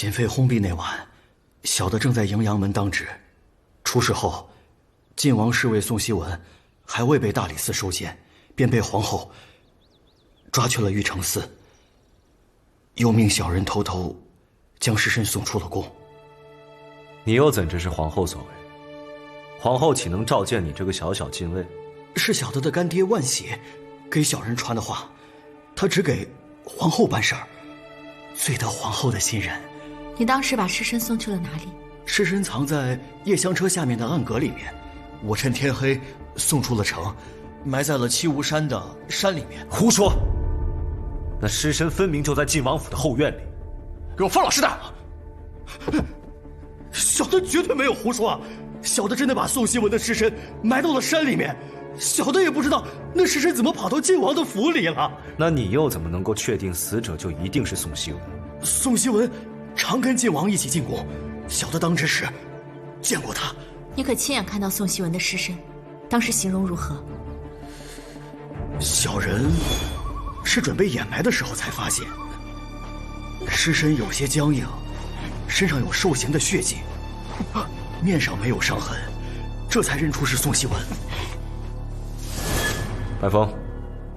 锦妃轰毙那晚，小的正在迎阳门当值。出事后，晋王侍卫宋希文还未被大理寺收监，便被皇后抓去了玉成寺，又命小人偷偷将尸身送出了宫。你又怎知是皇后所为？皇后岂能召见你这个小小禁卫？是小的干爹万喜给小人传的话，他只给皇后办事儿，最得皇后的信任。你当时把尸身送去了哪里？尸身藏在夜香车下面的暗阁里面，我趁天黑送出了城，埋在了七无山的山里面。胡说！那尸身分明就在晋王府的后院里，给我放老实点！小的绝对没有胡说，小的真的把宋希文的尸身埋到了山里面，小的也不知道那尸身怎么跑到晋王的府里了。那你又怎么能够确定死者就一定是宋希文？宋希文常跟晋王一起进宫，小的当值时见过他。你可亲眼看到宋希文的尸身，当时形容如何？小人是准备掩埋的时候才发现，尸身有些僵硬，身上有受刑的血迹，面上没有伤痕，这才认出是宋希文。白风，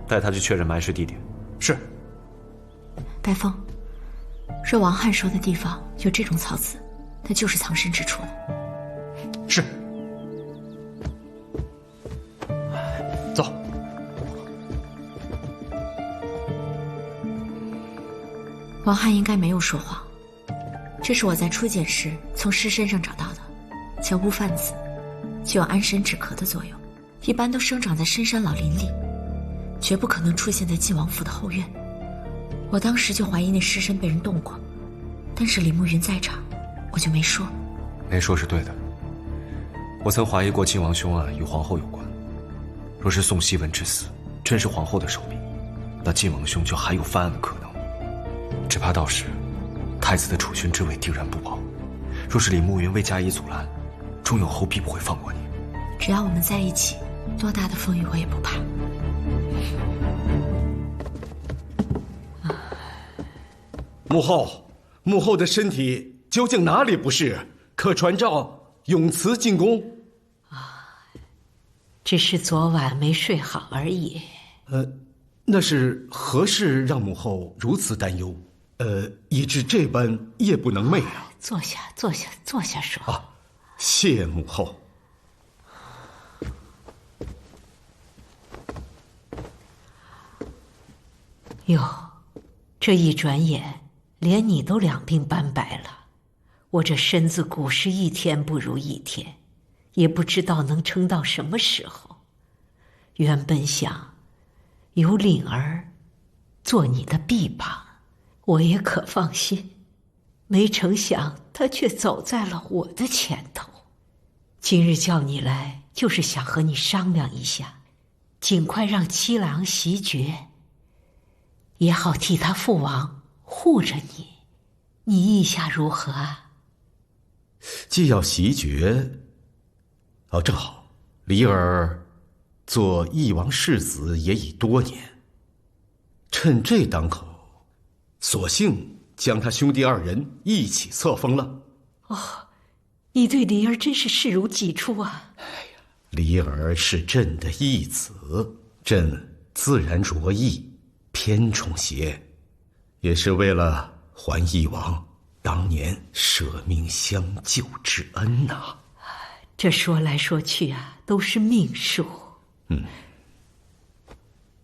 带他去确认埋尸地点。是。白风，若王翰说的地方有这种草籽，那就是藏身之处了。是。走。王翰应该没有说谎，这是我在初检时从尸身上找到的。像乌饭子，具有安神止咳的作用，一般都生长在深山老林里，绝不可能出现在晋王府的后院。我当时就怀疑那尸身被人动过，但是李慕云在场，我就没说。没说是对的。我曾怀疑过晋王凶案与皇后有关，若是宋希文之死真是皇后的手笔，那晋王兄就还有翻案的可能。只怕到时太子的储勋之位定然不保，若是李慕云未加以阻拦，钟永后必不会放过你。只要我们在一起，多大的风雨我也不怕。母后的身体究竟哪里不适？可传召永慈进宫。只是昨晚没睡好而已。那是何事让母后如此担忧？以致这般夜不能寐啊！坐下说。啊，谢母后。哟，这一转眼，连你都两鬓斑白了。我这身子骨是一天不如一天，也不知道能撑到什么时候。原本想有灵儿做你的臂膀，我也可放心，没成想他却走在了我的前头。今日叫你来，就是想和你商量一下，尽快让七郎袭爵，也好替他父王护着你。你意下如何啊？既要袭爵，正好，离儿做翼王世子也已多年，趁这当口，索性将他兄弟二人一起册封了。你对离儿真是视如己出啊！离儿是朕的义子，朕自然着意偏宠些，也是为了还翼王当年舍命相救之恩呐。这说来说去啊，都是命数。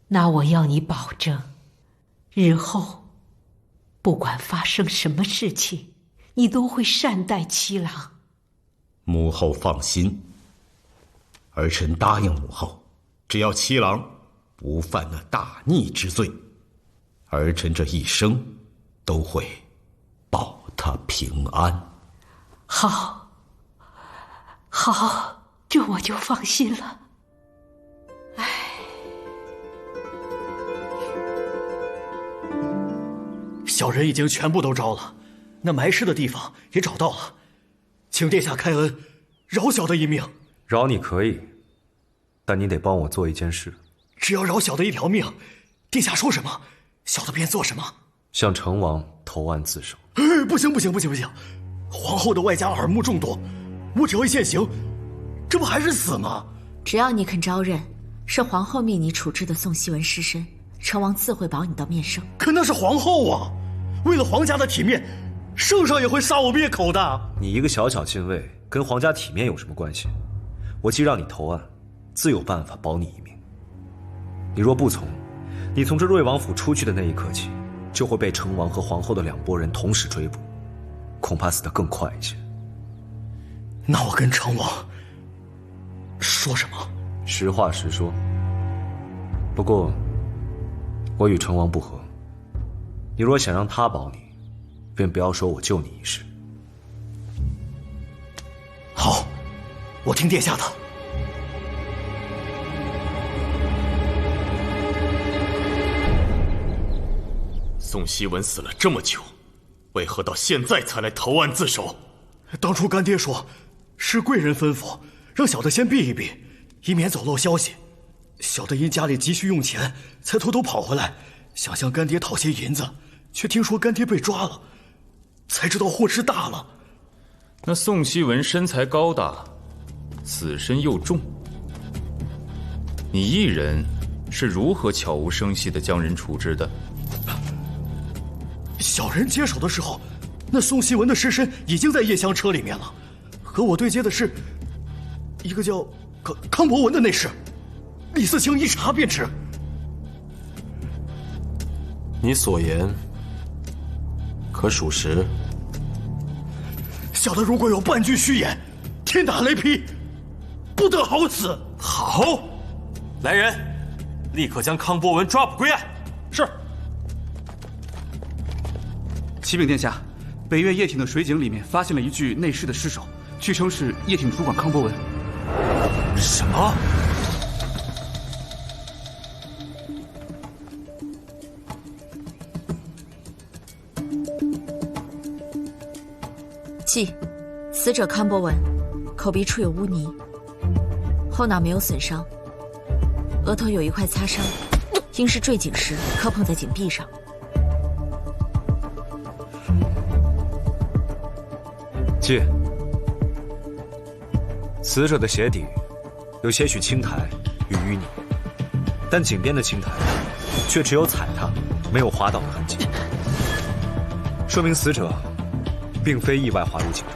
那我要你保证，日后不管发生什么事情，你都会善待七郎。母后放心，儿臣答应母后，只要七郎不犯那大逆之罪，儿臣这一生都会保他平安。好，这我就放心了。小人已经全部都招了，那埋尸的地方也找到了，请殿下开恩，饶小的一命。饶你可以，但你得帮我做一件事。只要饶小的一条命，殿下说什么，小的便做什么。向成王投案自首。不行！皇后的外家耳目众多，我只要一现形，这不还是死吗？只要你肯招认，是皇后命你处置的宋希文尸身，成王自会保你到面圣。可那是皇后啊，为了皇家的体面，圣上也会杀我灭口的。你一个小小禁卫，跟皇家体面有什么关系？我既让你投案，自有办法保你一命。你若不从，你从这瑞王府出去的那一刻起，就会被成王和皇后的两拨人同时追捕，恐怕死得更快一些。那我跟成王说什么？实话实说。不过，我与成王不和，你若想让他保你，便不要说我救你一事。好，我听殿下的。宋希文死了这么久，为何到现在才来投案自首？当初干爹说，是贵人吩咐，让小的先避一避，以免走漏消息。小的因家里急需用钱，才偷偷跑回来，想向干爹讨些银子，却听说干爹被抓了，才知道祸事大了。那宋希文身材高大，死身又重，你一人是如何悄无声息地将人处置的？小人接手的时候，那宋希文的尸身已经在夜厢车里面了，和我对接的是一个叫康博文的内侍。李嗣清一查便知。你所言可属实？小的如果有半句虚言，天打雷劈，不得好死。好，来人，立刻将康博文抓捕归案。是。启禀殿下，北岳叶挺的水井里面发现了一具内侍的尸首，据称是叶挺主管康博文。什么？记，死者康博文，口鼻处有污泥，后脑没有损伤，额头有一块擦伤，应是坠井时磕碰在井壁上。记，死者的鞋底有些许青苔与淤泥，但井边的青苔却只有踩踏，没有滑倒的痕迹，说明死者并非意外滑入井中。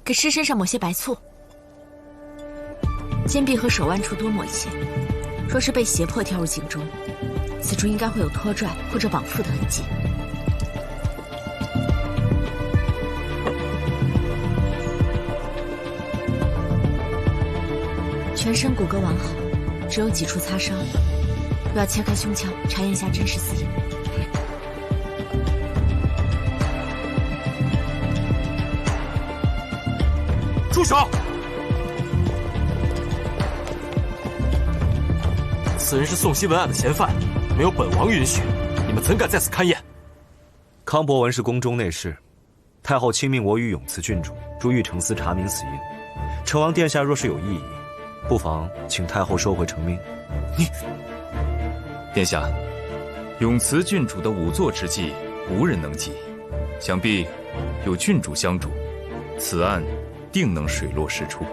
给尸身上抹些白醋，肩臂和手腕处多抹一些。若是被胁迫跳入井中，此处应该会有拖拽或者绑缚的痕迹。全身骨骼完好，只有几处擦伤。我要切开胸腔，查验下真实死因。住手！此人是宋希文案的嫌犯，没有本王允许，你们怎敢在此勘验？康博文是宫中内侍，太后亲命我与永慈郡主入御城司查明死因。成王殿下若是有异议，不妨请太后收回成命。你，殿下，永慈郡主的仵作之计无人能及，想必有郡主相助，此案定能水落石出。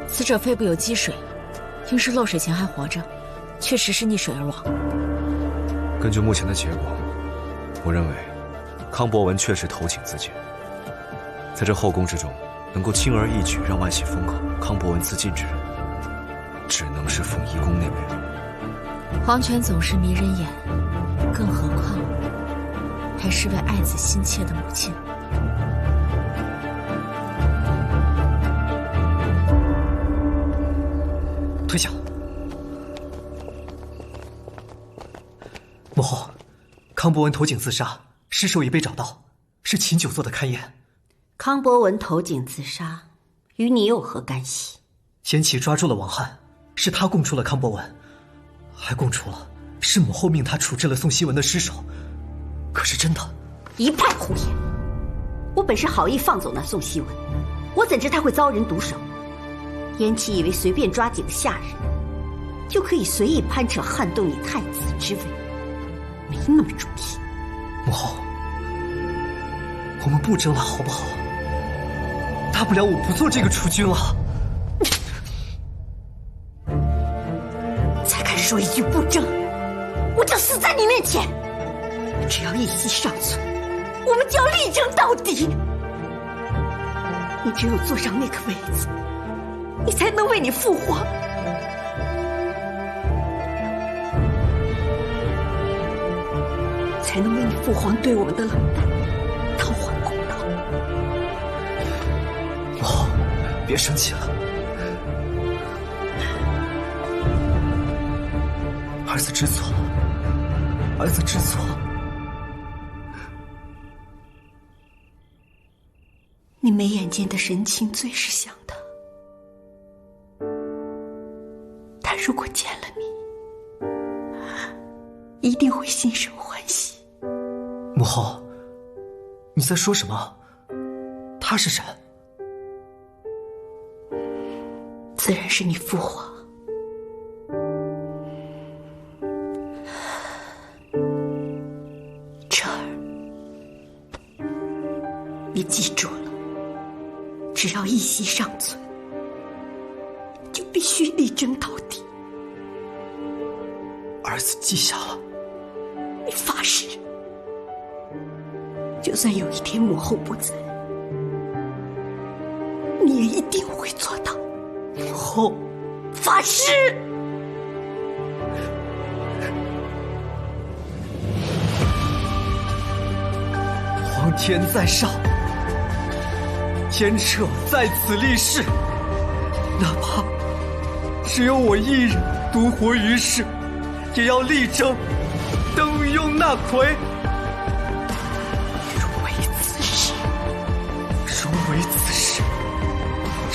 死者肺部有积水，应是漏水前还活着，确实是溺水而亡。根据目前的结果，我认为康博文确实投井自尽。在这后宫之中，能够轻而易举让外戚封口康博文自尽之人，只能是凤仪宫那位人。皇权总是迷人眼，更何况还是位爱子心切的母亲。退下。后，康伯文投井自杀，尸首已被找到，是秦九做的勘验。康伯文投井自杀，与你有何干系？严启抓住了王翰，是他供出了康伯文，还供出了是母后命他处置了宋希文的尸首。可是真的？一派胡言！我本是好意放走那宋希文，我怎知他会遭人毒手？严启以为随便抓几个下人，就可以随意攀扯撼动你太子之位，没那么主意。母后，我们不争了好不好？大不了我不做这个储君了。才敢说一句不争，我就死在你面前。只要一息尚存，我们就要力争到底。你只有坐上那个位子，你才能为你父皇对我们的冷淡讨还公道。母后，别生气了。儿子知错了，儿子知错了。你眉眼间的神情最是像他，他如果见了你，一定会心生欢喜。母后，你在说什么？他是谁？自然是你父皇。彻儿，你记住了，只要一息尚存，就必须力争到底。儿子记下了。你发誓，就算有一天母后不在，你也一定会做到。母后，发誓。皇天在上，天彻在此立誓，哪怕只有我一人独活于世，也要力争登雍纳魁。如为此事，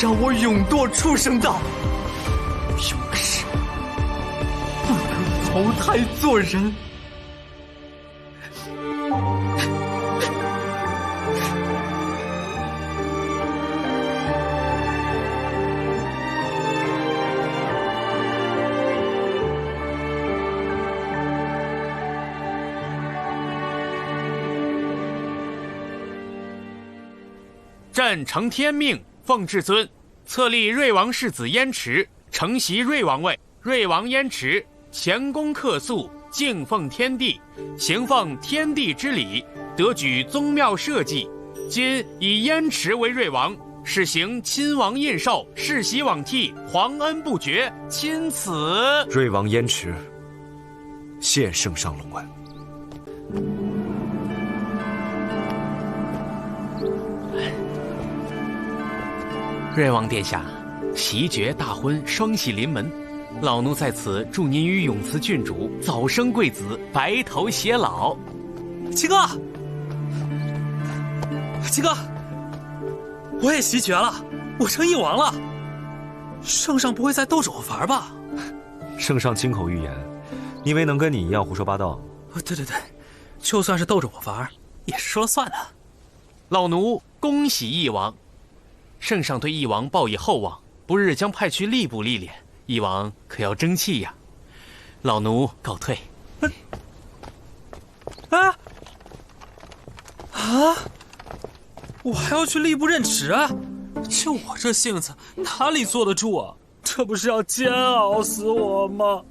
让我永堕畜生道，永世不能投胎做人。朕承天命，奉至尊，册立瑞王世子燕池承袭瑞王位。瑞王燕池前功克肃，敬奉天地，行奉天地之礼，得举宗庙社稷。今以燕池为瑞王，是行亲王印绶，世袭罔替，皇恩不绝，钦此。瑞王燕池，谢圣上龙恩。瑞王殿下，袭爵大婚，双喜临门，老奴在此祝您与永慈郡主早生贵子，白头偕老。七哥，七哥，我也袭爵了，我成义王了。圣上不会再逗着我玩吧？圣上亲口预言，因为能跟你一样胡说八道。对，就算是逗着我玩，也是说了算的。老奴恭喜义王。圣上对义王报以厚望，不日将派去吏部历练，义王可要争气呀。老奴告退。我还要去吏部任职啊！就我这性子，哪里坐得住啊？这不是要煎熬死我吗？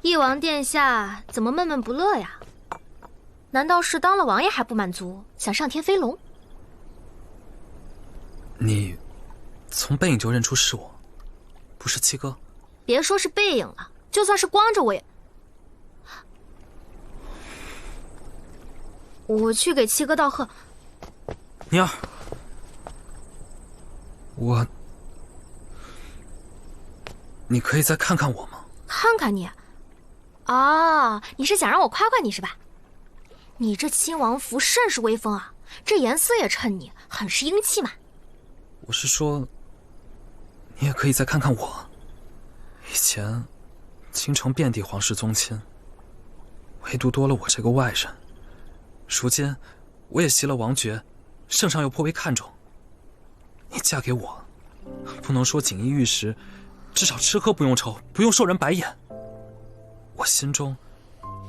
义王殿下怎么闷闷不乐呀？难道是当了王爷还不满足，想上天飞龙？你从背影就认出是我，不是七哥。别说是背影了，就算是光着我也……我去给七哥道贺。宁儿，你可以再看看我吗？看看你？啊，你是想让我夸夸你是吧？你这亲王服甚是威风啊，这颜色也衬你，很是英气嘛。我是说，你也可以再看看我。以前，京城遍地皇室宗亲，唯独多了我这个外人。如今，我也袭了王爵，圣上又颇为看重。你嫁给我，不能说锦衣玉食，至少吃喝不用愁，不用受人白眼。我心中，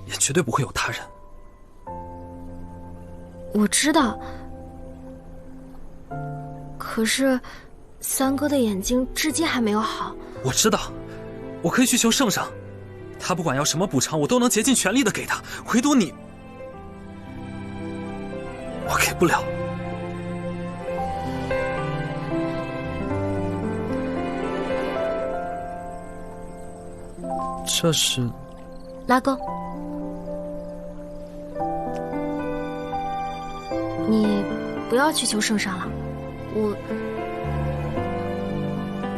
也绝对不会有他人。我知道，可是三哥的眼睛至今还没有好。我知道，我可以去求圣上，他不管要什么补偿，我都能竭尽全力的给他。唯独你，我给不了。这是拉钩。你不要去求圣上了，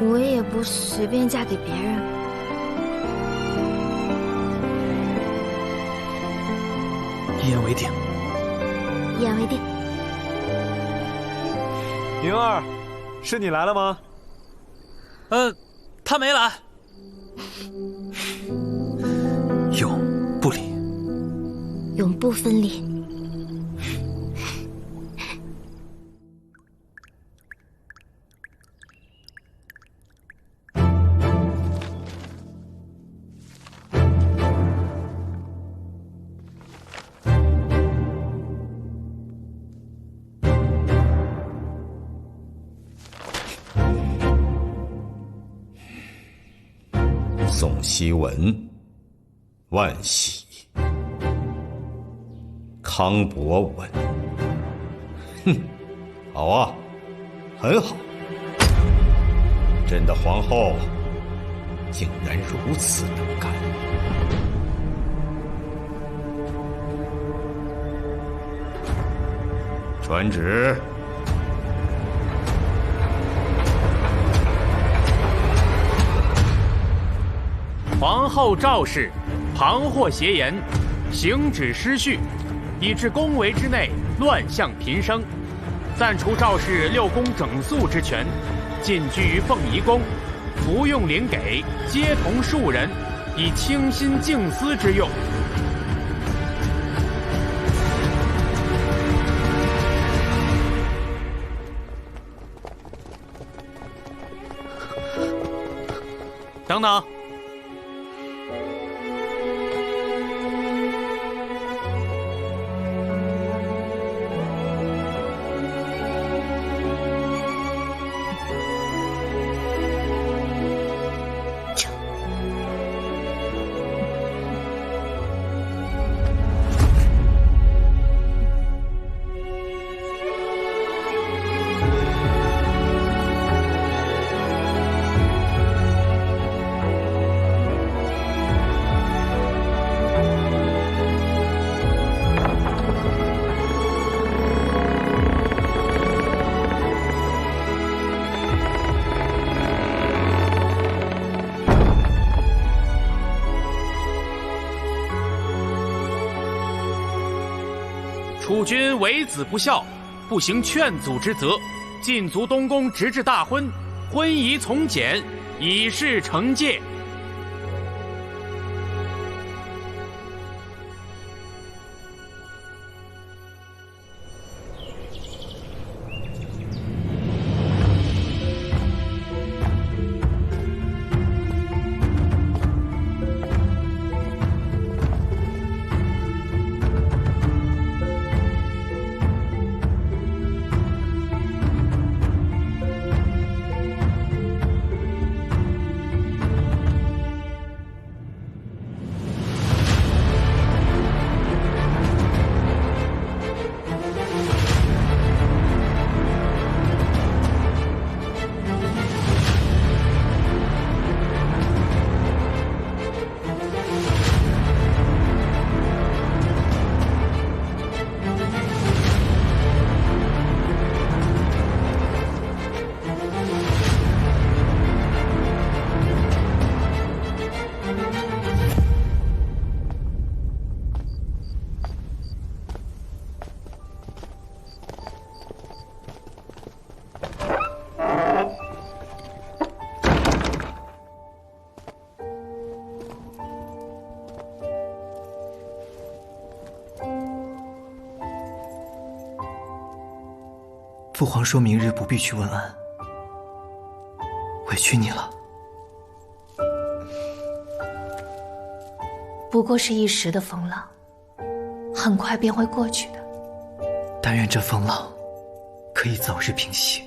我也不随便嫁给别人。一言为定。一言为定。宁儿，是你来了吗？他没来。永不离，永不分离。宋希文，万喜，康伯文。哼，好啊，很好。朕的皇后竟然如此能干。传旨。皇后赵氏旁获邪言，行止失序，以致宫闱之内乱象频生，暂除赵氏6宫整肃之权，禁居于凤仪宫，服用灵给，皆同庶人，以清心静思之用。等等。楚君为子不孝，不行劝阻之责，禁足东宫直至大婚，婚仪从简，以示惩戒。父皇说明日不必去问安，委屈你了。不过是一时的风浪，很快便会过去的。但愿这风浪可以早日平息。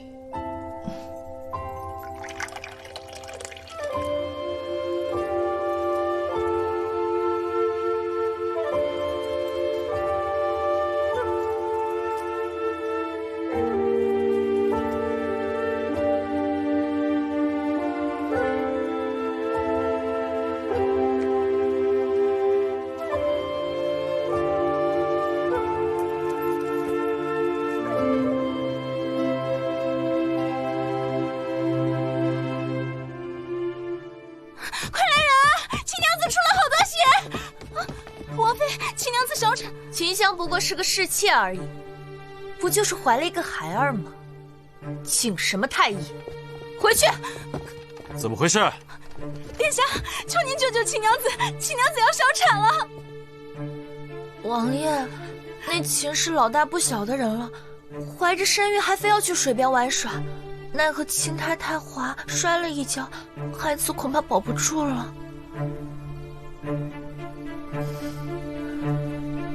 秦香不过是个侍妾而已，不就是怀了一个孩儿吗？请什么太医？回去！怎么回事？殿下，求您救救秦娘子，秦娘子要烧产了。王爷，那秦氏老大不小的人了，怀着身孕还非要去水边玩耍，奈何青苔太滑，摔了一跤，孩子恐怕保不住了。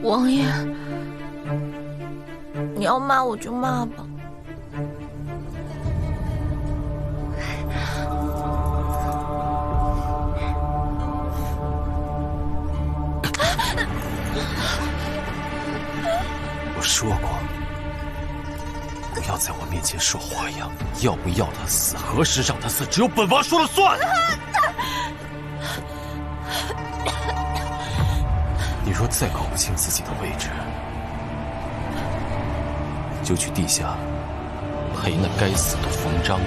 王爷，你要骂我就骂吧。我说过，不要在我面前说花样，要不要他死，何时让他死，只有本王说了算。你若再搞不清自己的位置，就去地下陪那该死的冯章吧。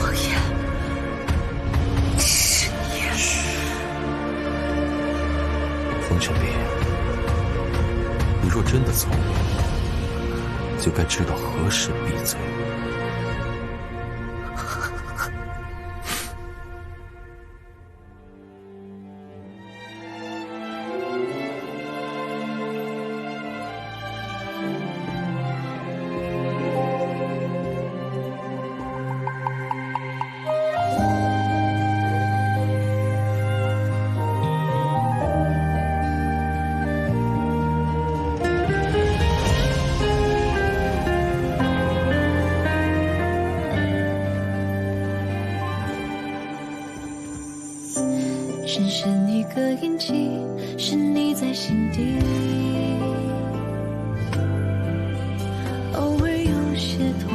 王爷，是你！冯成斌，你若真的聪明，就该知道何时闭嘴。深深一个印记，是你在心底，偶尔有些痛，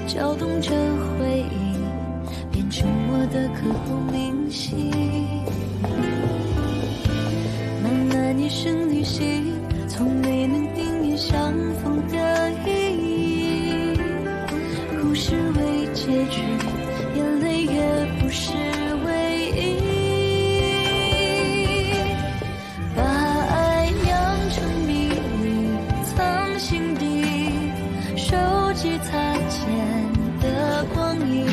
搅动着回忆，变成我的刻骨铭心。漫漫一生旅行，从没能定义相逢的意义。故事未结局，眼泪也不是唯一。擦肩的光阴，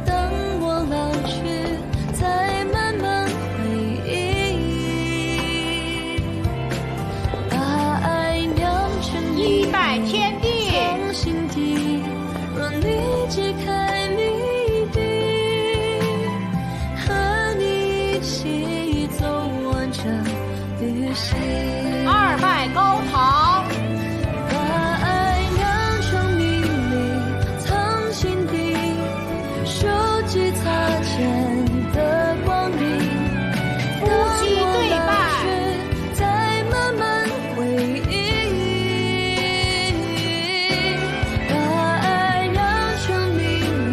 当我老去，再慢慢回忆，把爱酿成一拜天地，藏心底。若你解开谜底，和你一起走完这旅行。二拜高堂。擦肩的光阴，夫妻对拜，再慢慢回忆，把爱酿成秘密，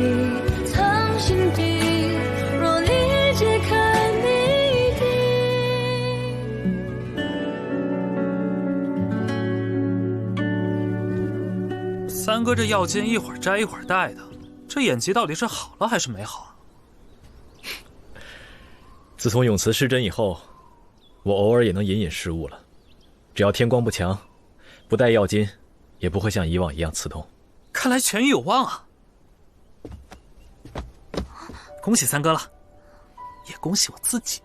藏心底。若你解开谜底。三哥这药劲一会儿摘一会儿带的，这演技到底是好了还是没好啊？自从永慈失真以后，我偶尔也能隐隐失误了。只要天光不强，不带药金，也不会像以往一样刺痛。看来痊愈有望啊！恭喜三哥了，也恭喜我自己。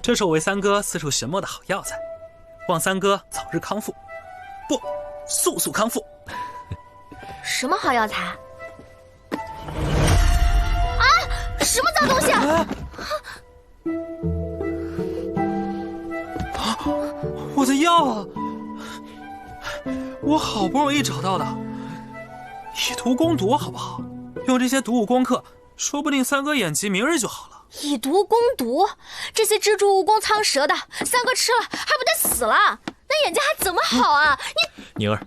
这是我为三哥四处寻摸的好药材，望三哥早日康复，不，速速康复。什么好药材？啊！什么脏东西？我的药啊！我好不容易找到的，以毒攻毒，好不好？用这些毒物攻克，说不定三哥眼疾明日就好了。以毒攻毒，这些蜘蛛、蜈蚣、苍蛇的，三哥吃了还不得死了？那眼睛还怎么好啊？宁儿，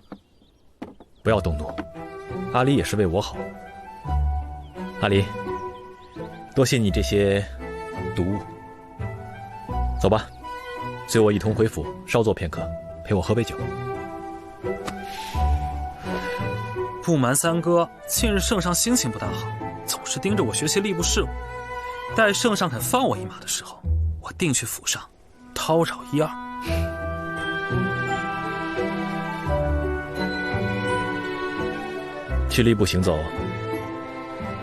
不要动怒，阿离也是为我好。阿离，多谢你这些毒物。走吧，随我一同回府，稍坐片刻，陪我喝杯酒。不瞒三哥，近日圣上心情不大好，总是盯着我学习吏部事务。待圣上肯放我一马的时候，我定去府上叨扰一二。去吏部行走，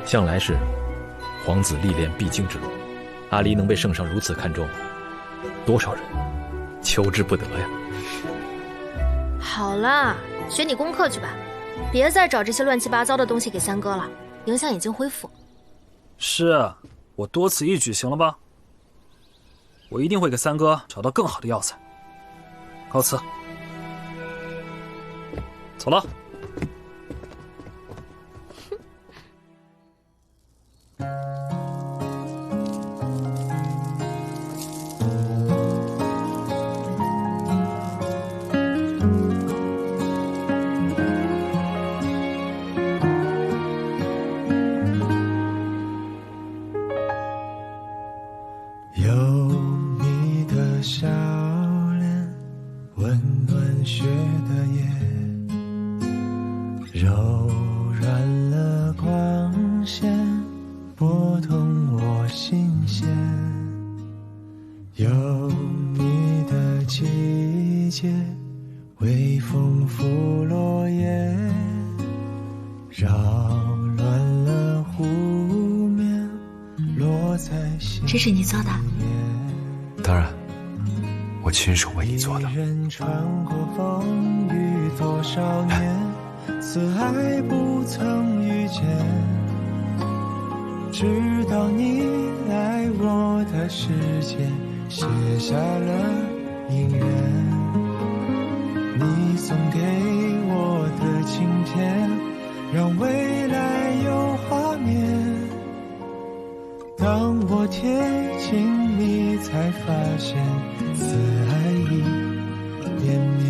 向来是皇子历练必经之路。阿离能被圣上如此看重，多少人求之不得呀。好了，学你功课去吧，别再找这些乱七八糟的东西给三哥了，影响眼睛恢复。是，我多此一举，行了吧？我一定会给三哥找到更好的药材。告辞。走了。这是你做的？当然，我亲手为你做的。此爱不曾遇见，直到你来我的世界，写下了姻缘。你送给我的晴天，让未来有画面。当我贴近你，才发现此爱已绵绵。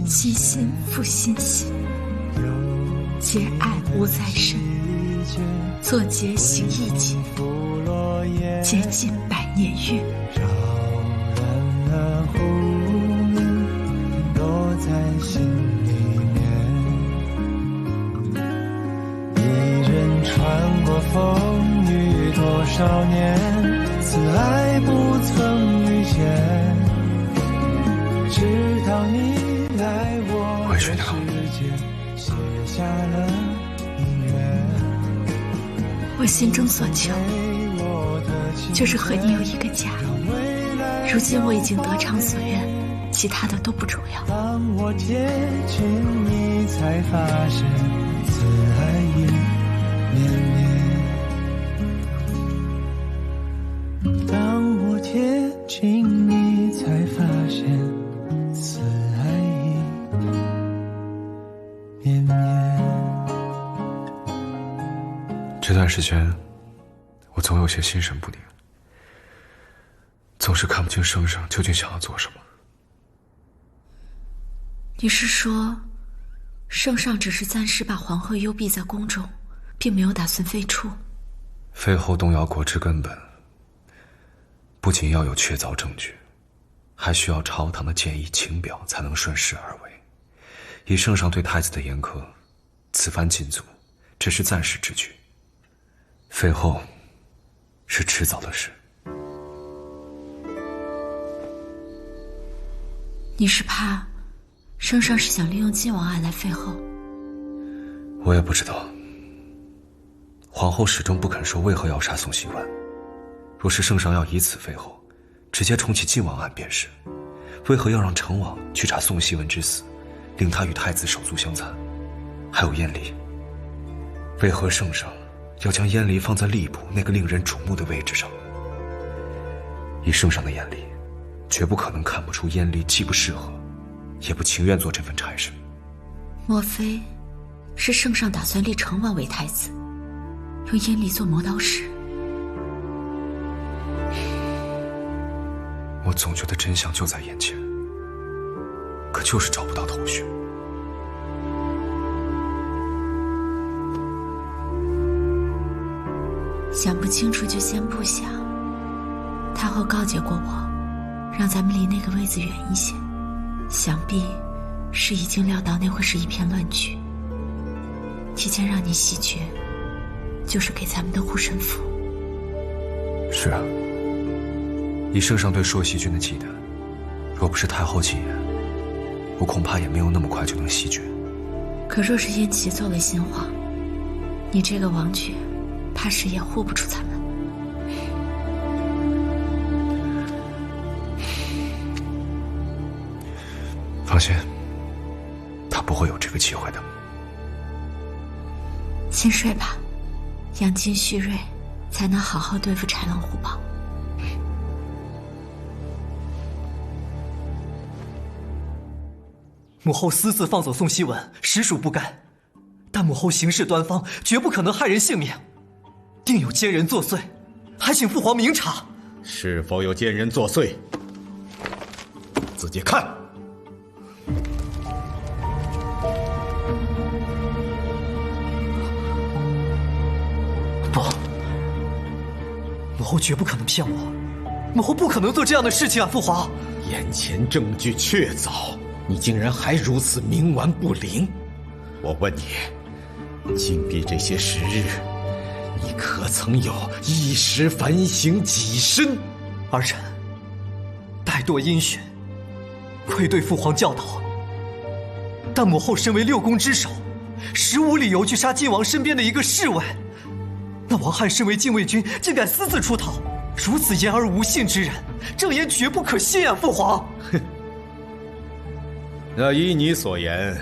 心心付心心，结爱无再深，作结行义结，结尽百年约。扰乱了湖面，落在心里面。一人穿过风雨多少年，此爱不曾遇见，直到你来我的世界，写下了姻缘。我心中所求，就是和你有一个家。如今我已经得偿所愿，其他的都不重要。当我贴近你，才发现此爱已绵绵。当我贴近你，才发现此爱已绵绵。这段时间，我总有些心神不宁，总是看不清圣上究竟想要做什么。你是说，圣上只是暂时把皇后幽闭在宫中，并没有打算废黜？废后动摇国之根本，不仅要有确凿证据，还需要朝堂的建议请表，才能顺势而为。以圣上对太子的严苛，此番禁足只是暂时之举，废后是迟早的事。你是怕圣上是想利用晋王案来废后？我也不知道。皇后始终不肯说为何要杀宋熙文。若是圣上要以此废后，直接重启晋王案便是。为何要让成王去查宋熙文之死，令他与太子手足相残？还有燕离，为何圣上要将燕离放在吏部那个令人瞩目的位置上？以圣上的眼力，绝不可能看不出燕离既不适合，也不情愿做这份差事。莫非是圣上打算立成王为太子，用燕离做磨刀石？我总觉得真相就在眼前，可就是找不到头绪。想不清楚就先不想。太后告诫过我，让咱们离那个位子远一些，想必是已经料到那会是一片乱局，提前让你袭爵，就是给咱们的护身符。是啊，以圣上对朔溪君的忌惮，若不是太后忌言，我恐怕也没有那么快就能袭爵。可若是燕齐做了新皇，你这个王爵，怕是也护不住咱们。放心，他不会有这个机会的。先睡吧，养精蓄锐，才能好好对付豺狼虎豹。母后私自放走宋熙文，实属不该，但母后行事端方，绝不可能害人性命，定有奸人作祟，还请父皇明察。是否有奸人作祟？自己看。不，母后绝不可能骗我，母后不可能做这样的事情啊！父皇，眼前证据确凿，你竟然还如此冥顽不灵！我问你，禁闭这些时日，你可曾有一时反省己身？儿臣怠惰阴循，愧对父皇教导。但母后身为六宫之首，实无理由去杀晋王身边的一个侍卫。那王翰身为禁卫军，竟敢私自出逃，如此言而无信之人，正言绝不可信啊！父皇，哼，那依你所言，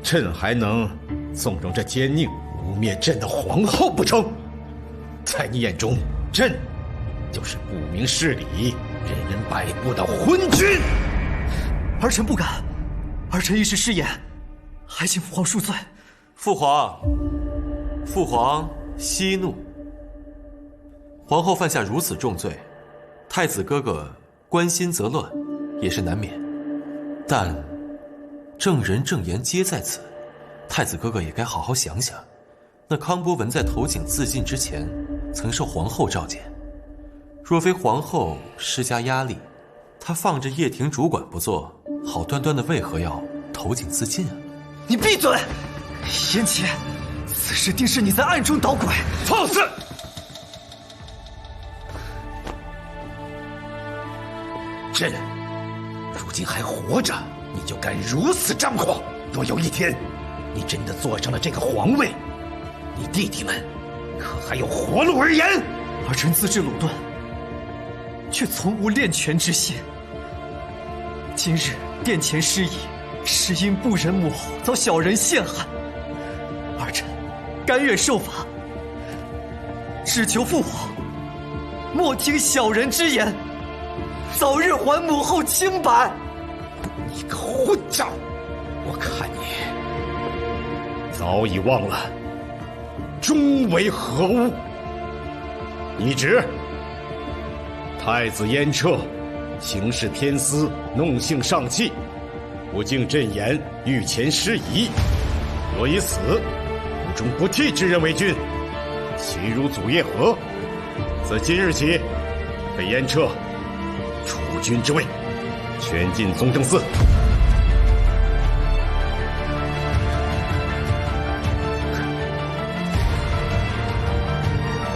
朕还能纵容这奸佞污蔑朕的皇后不成？在你眼中，朕就是不明事理、任人摆布的昏君。儿臣不敢，儿臣一时失言，还请父皇恕罪。父皇，父皇息怒。皇后犯下如此重罪，太子哥哥关心则乱，也是难免。但正人正言皆在此，太子哥哥也该好好想想。那康伯文在投井自尽之前，曾受皇后召见。若非皇后施加压力，他放着掖庭主管不做，好端端的为何要投井自尽啊？你闭嘴！燕齐，此事定是你在暗中捣鬼！放肆！朕如今还活着，你就敢如此张狂？若有一天你真的坐上了这个皇位，你弟弟们可还有活路而言？儿臣自知鲁钝，却从无恋权之心。今日殿前失仪，是因不忍母后遭小人陷害，儿臣甘愿受罚，只求父皇莫听小人之言，早日还母后清白。你个混账！我看你早已忘了终为何物。拟旨：太子燕彻行事偏私，弄性上气，不敬朕言，御前失仪。若以此不忠不悌之人为君，欺辱祖业何？自今日起，被燕彻君之位，全进宗正寺。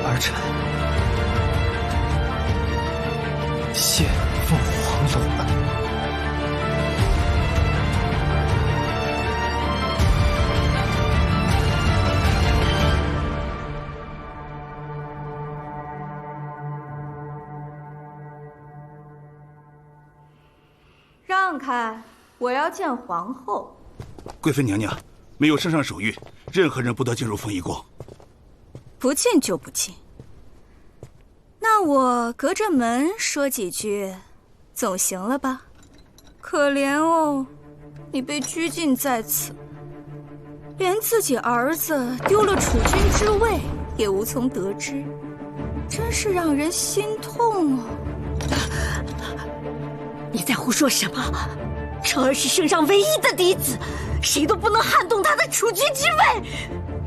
儿臣谢父皇有恩。让开！我要见皇后。贵妃娘娘，没有圣上手谕，任何人不得进入凤仪宫。不进就不进。那我隔着门说几句，总行了吧？可怜哦，你被拘禁在此，连自己儿子丢了储君之位也无从得知，真是让人心痛啊！你在胡说什么？彻儿是圣上唯一的嫡子，谁都不能撼动他的储君之位。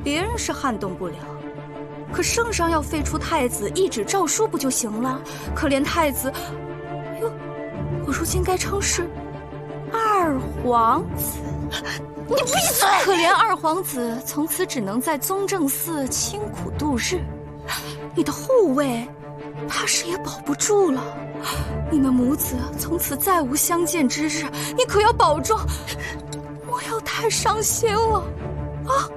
别人是撼动不了，可圣上要废除太子，一纸诏书不就行了？可怜太子，哟，我如今该称是二皇子。你闭嘴！可怜二皇子从此只能在宗正寺清苦度日，你的后位怕是也保不住了。你们母子从此再无相见之日，你可要保重，莫要太伤心了啊！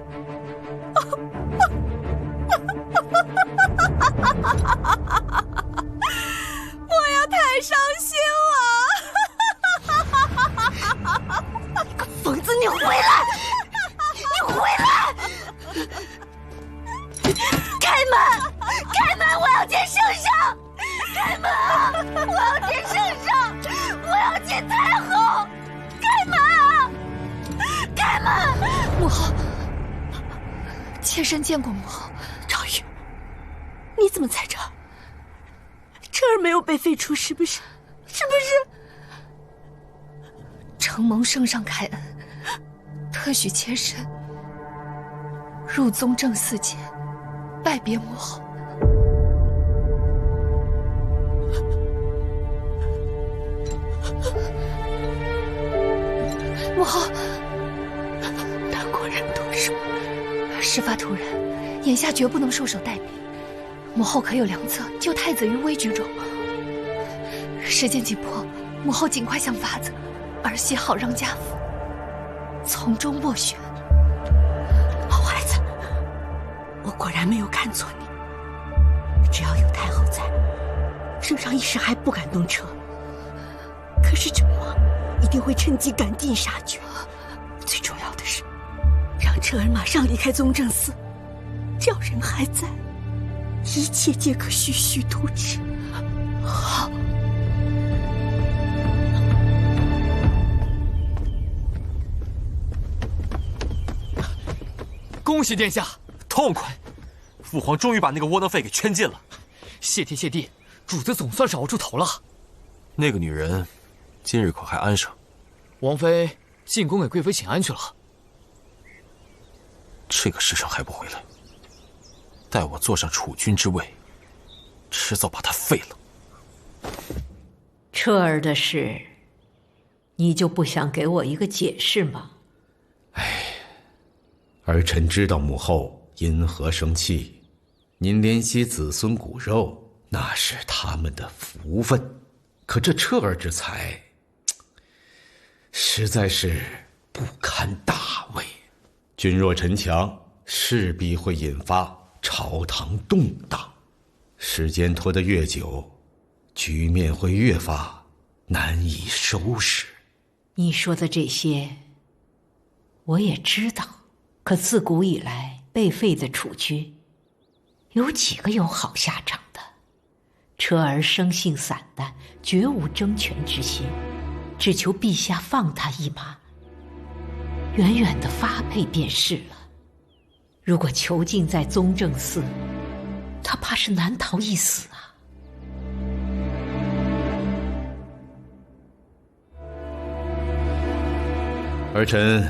莫要太伤心了！你个疯子，你回来！你回来！开门！开门！我要见圣上！开门啊！我要见圣上！我要见太后！开门啊！开门！母后，妾身见过母后。赵玉，你怎么在这儿？彻儿没有被废除，是不是？是不是？承蒙圣上开恩，特许妾身入宗正寺前拜别母后。母后，他果然动手，事发突然，眼下绝不能束手待毙。母后可有良策，救太子于危局中？时间紧迫，母后尽快想法子，儿媳好让家父从中斡旋。好孩子，我果然没有看错你。只要有太后在，圣上一时还不敢动车。可是朕王一定会趁机赶尽杀绝。最重要的是，让彻儿马上离开宗正寺。只要人还在，一切皆可徐徐图之。好。恭喜殿下，痛快！父皇终于把那个窝囊废给圈禁了。谢天谢地，主子总算是熬出头了。那个女人，今日可还安生？王妃进宫给贵妃请安去了。这个时辰还不回来，待我坐上储君之位，迟早把她废了。彻儿的事，你就不想给我一个解释吗？儿臣知道母后因何生气，您怜惜子孙骨肉，那是他们的福分。可这彻儿之才，实在是不堪大位。君若臣强，势必会引发朝堂动荡。时间拖得越久，局面会越发难以收拾。你说的这些，我也知道。可自古以来，被废的储君，有几个有好下场的？彻儿生性散淡，绝无争权之心，只求陛下放他一马，远远的发配便是了。如果囚禁在宗正寺，他怕是难逃一死啊！儿臣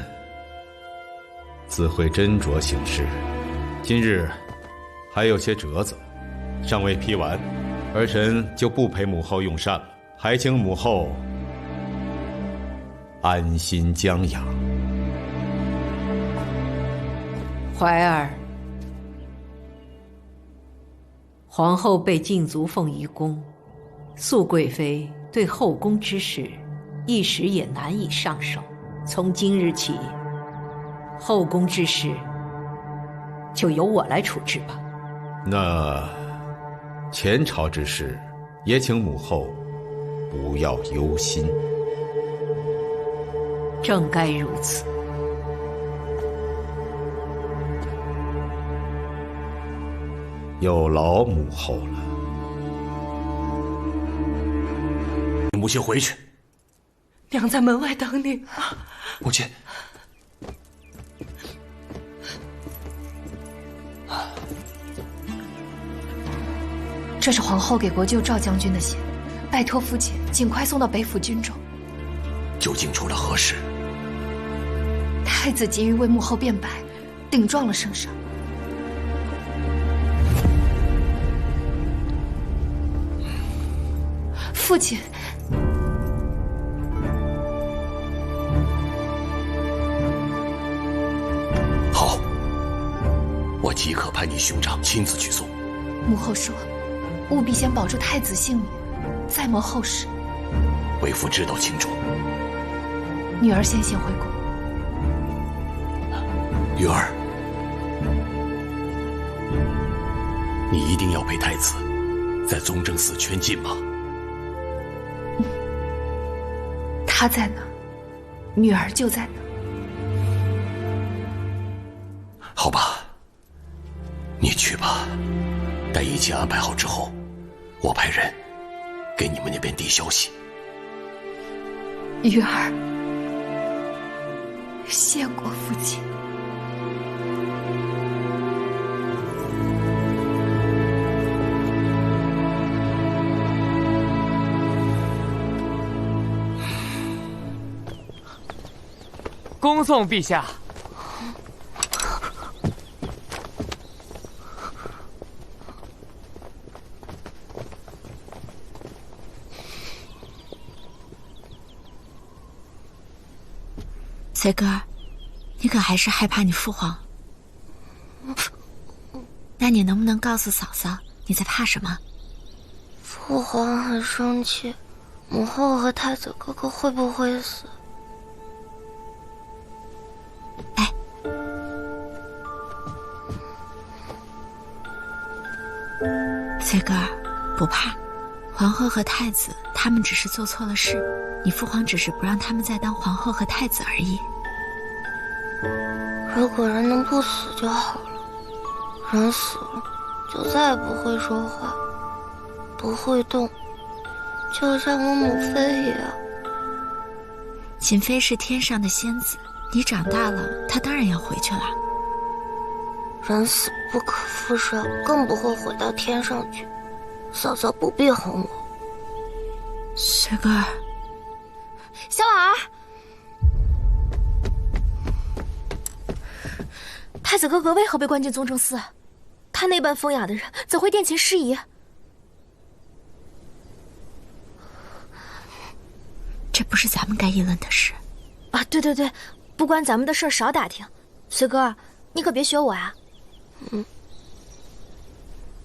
自会斟酌行事。今日还有些折子，尚未批完，儿臣就不陪母后用膳了。还请母后安心将养。怀儿，皇后被禁足凤仪宫，素贵妃对后宫之事一时也难以上手。从今日起，后宫之事就由我来处置吧。那前朝之事，也请母后不要忧心。正该如此。有劳母后了。母亲回去。娘在门外等你。母亲。这是皇后给国舅赵将军的信，拜托父亲尽快送到北府军中。究竟出了何事？太子急于为母后辩白，顶撞了圣上。父亲，好，我即刻派你兄长亲自去送。母后说，务必先保住太子性命，再谋后事。为父知道清楚。女儿先行回宫。玉儿，你一定要陪太子在宗正寺圈禁吗？他在哪，女儿就在哪。好吧，你去吧。待一切安排好之后，我派人给你们那边递消息。玉儿，谢过父亲。恭送陛下。随哥儿，你可还是害怕你父皇？那你能不能告诉嫂嫂，你在怕什么？父皇很生气，母后和太子哥哥会不会死？随哥儿，不怕，皇后和太子他们只是做错了事，你父皇只是不让他们再当皇后和太子而已。如果人能不死就好了，人死了就再也不会说话，不会动，就像我母妃一样。秦妃是天上的仙子，你长大了，她当然要回去了。人死不可复生，更不会回到天上去。嫂嫂不必哄我。随哥儿，小婉儿，太子哥哥为何被关进宗正寺？他那般风雅的人，怎会殿前失仪？这不是咱们该议论的事。啊，对对对，不关咱们的事少打听。随哥儿，你可别学我呀。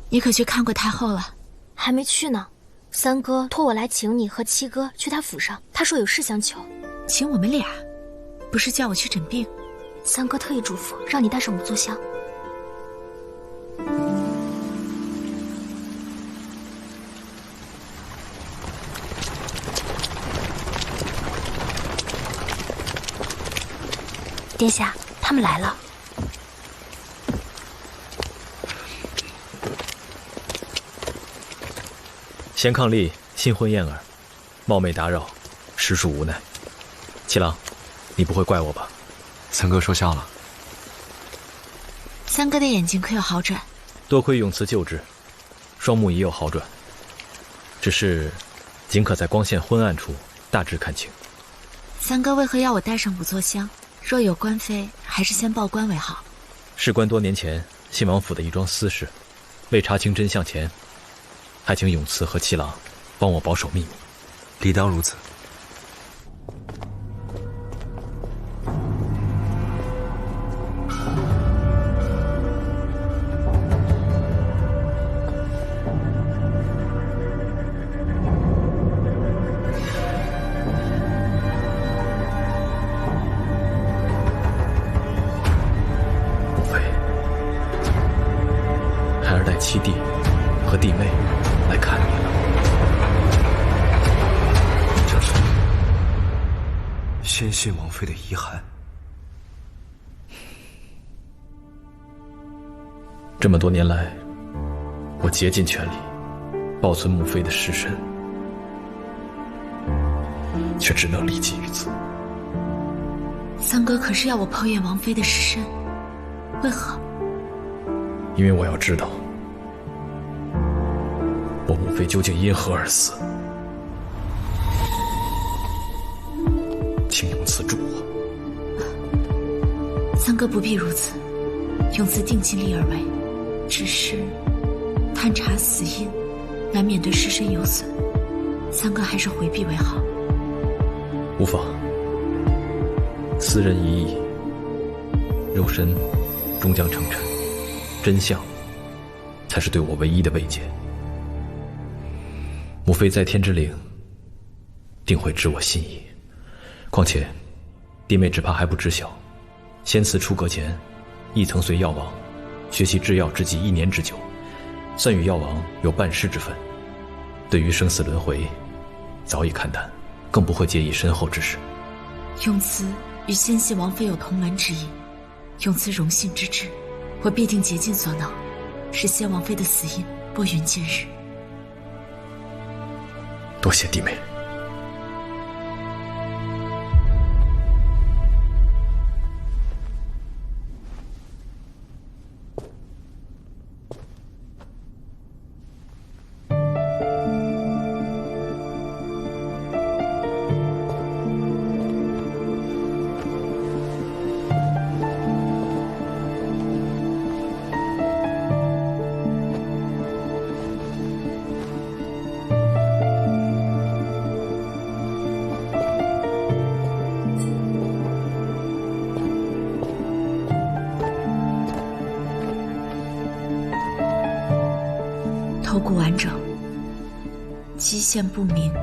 你可去看过太后了？还没去呢。三哥托我来请你和七哥去他府上，他说有事相求。请我们俩？不是叫我去诊病？三哥特意嘱咐让你带上5座香。殿下，他们来了。贤伉俪新婚燕尔，冒昧打扰，实属无奈。七郎，你不会怪我吧？三哥说笑了。三哥的眼睛可有好转？多亏永慈救治，双目已有好转，只是仅可在光线昏暗处大致看清。三哥为何要我带上5座香？若有官非，还是先报官为好。事关多年前信王府的一桩私事，未查清真相前，还请永慈和七郎帮我保守秘密。理当如此。母妃，孩儿带七弟和弟妹来看你了。这是先信王妃的遗函。这么多年来，我竭尽全力保存母妃的尸身，却只能立即于此。三哥可是要我剖验王妃的尸身，为何？因为我要知道，我母妃究竟因何而死。请用词助我。三哥不必如此，用词定尽力而为，只是探查死因，难免对尸身有损，三哥还是回避为好。无妨，斯人已矣，肉身终将成尘，真相才是对我唯一的慰藉。母妃在天之灵，定会知我心意。况且，弟妹只怕还不知晓，先嗣出阁前，亦曾随药王学习制药之计1年之久，算与药王有半师之分。对于生死轮回，早已看淡，更不会介意身后之事。用词与先系王妃有同门之谊，用词荣幸之至，我必定竭尽所能，使先王妃的死因拨云见日。多谢弟妹。头骨完整，肌线不明，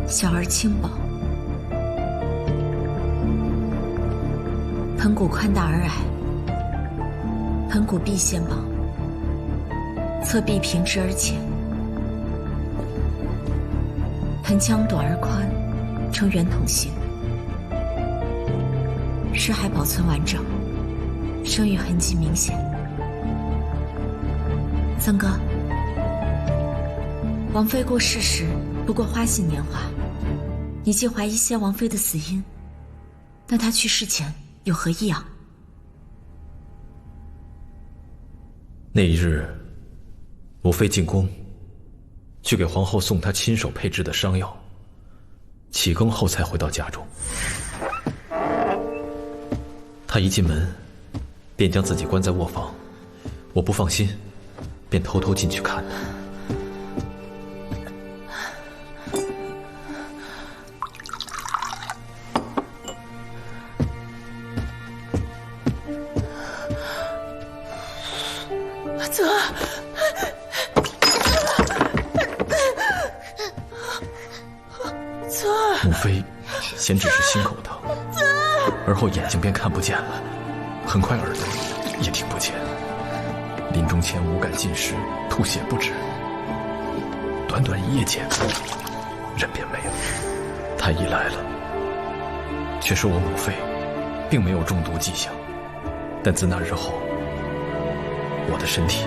小而轻薄，盆骨宽大而矮，盆骨壁线薄，侧壁平直而浅，盆腔短而宽，呈圆筒形，尸骸保存完整，生育痕迹明显。三哥，王妃过世时不过花信年华，你既怀疑先王妃的死因，那她去世前有何异样？那一日，母妃进宫，去给皇后送她亲手配制的伤药，起更后才回到家中。她一进门，便将自己关在卧房，我不放心，便偷偷进去看她。母妃先只是心口疼，而后眼睛便看不见了，很快耳朵也听不见。临终前无感进食，吐血不止。短短1夜间，人便没了。太医来了，却说我母妃并没有中毒迹象，但自那日后，我的身体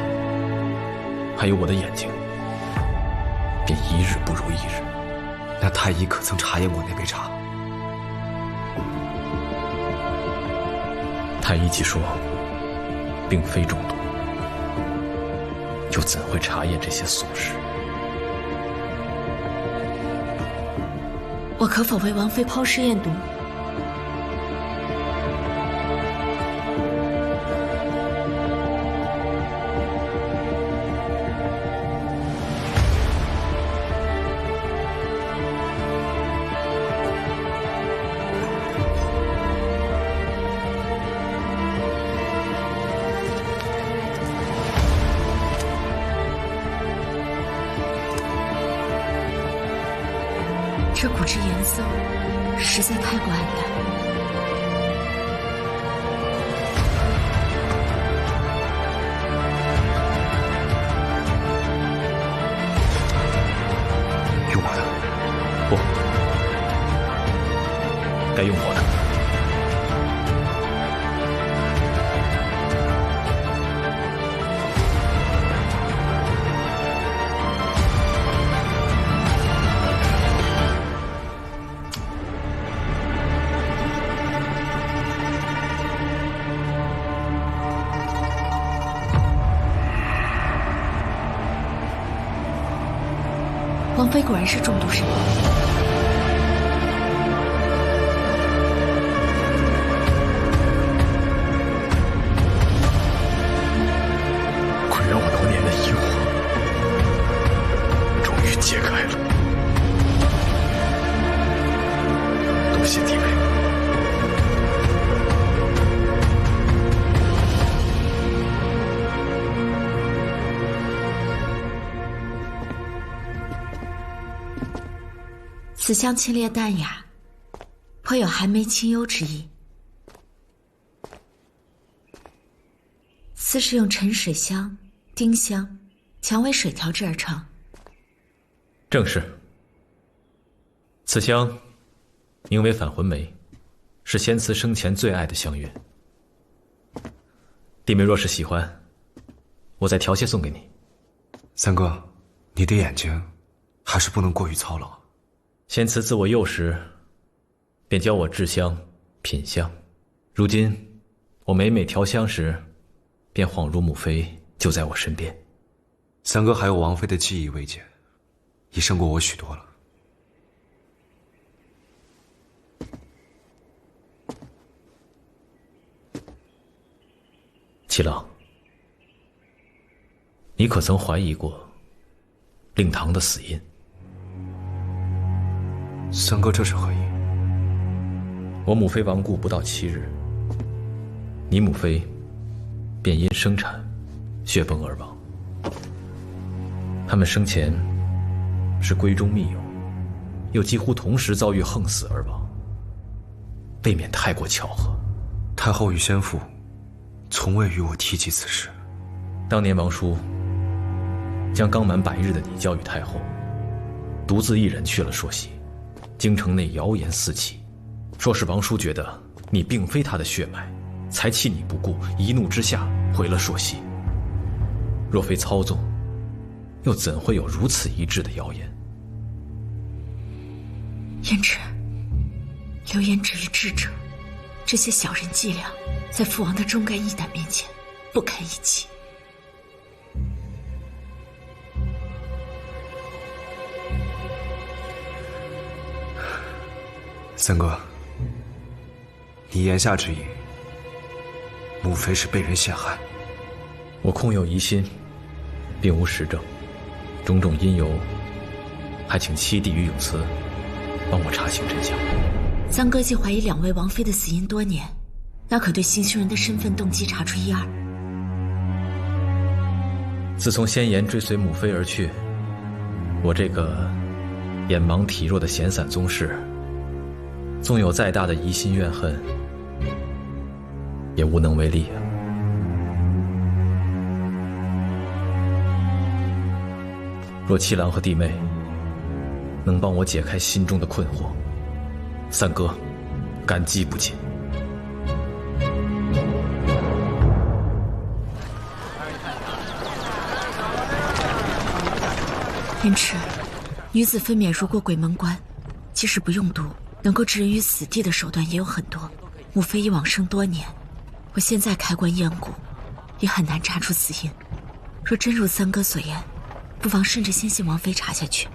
还有我的眼睛便一日不如一日。那太医可曾查验过那杯茶？太医既说并非中毒，又怎会查验这些琐事？我可否为王妃抛尸验毒？这骨质颜色实在太过暗淡。用我的？不，该用我的。王妃果然是中毒身亡。困扰我多年的疑惑，终于解开了。多谢帝位。此香清冽淡雅，颇有寒梅清幽之意。此是用沉水香、丁香、蔷薇水调制而成。正是。此香名为返魂梅，是仙慈生前最爱的香韵。弟妹若是喜欢，我再调些送给你。三哥，你的眼睛还是不能过于操劳。仙慈自我幼时便教我制香、品香，如今我每每调香时，便恍如母妃就在我身边。三哥还有王妃的记忆未减，已胜过我许多了。七郎，你可曾怀疑过令堂的死因？三哥这是何意？我母妃亡故不到7日，你母妃便因生产血崩而亡。他们生前是闺中密友，又几乎同时遭遇横死而亡，未免太过巧合。太后与先父从未与我提及此事。当年王叔将刚满100日的你交与太后，独自一人去了朔溪。京城内谣言四起，说是王叔觉得你并非他的血脉，才弃你不顾，一怒之下回了朔溪。若非操纵，又怎会有如此一致的谣言？胭脂，流言止于智者，这些小人伎俩，在父王的忠肝义胆面前，不堪一击。三哥，你言下之意，母妃是被人陷害？我空有疑心，并无实证，种种因由，还请七弟与永慈帮我查清真相。三哥既怀疑2位王妃的死因多年，那可对行凶人的身份动机查出一二。自从先言追随母妃而去，我这个眼盲体弱的闲散宗室，纵有再大的疑心怨恨，也无能为力啊。若七郎和弟妹能帮我解开心中的困惑，三哥感激不尽。胭脂，女子分娩如过鬼门关，即使不用毒，能够置人于死地的手段也有很多。母妃已往生多年，我现在开棺验骨，也很难查出死因。若真如三哥所言，不妨顺着先信王妃查下去，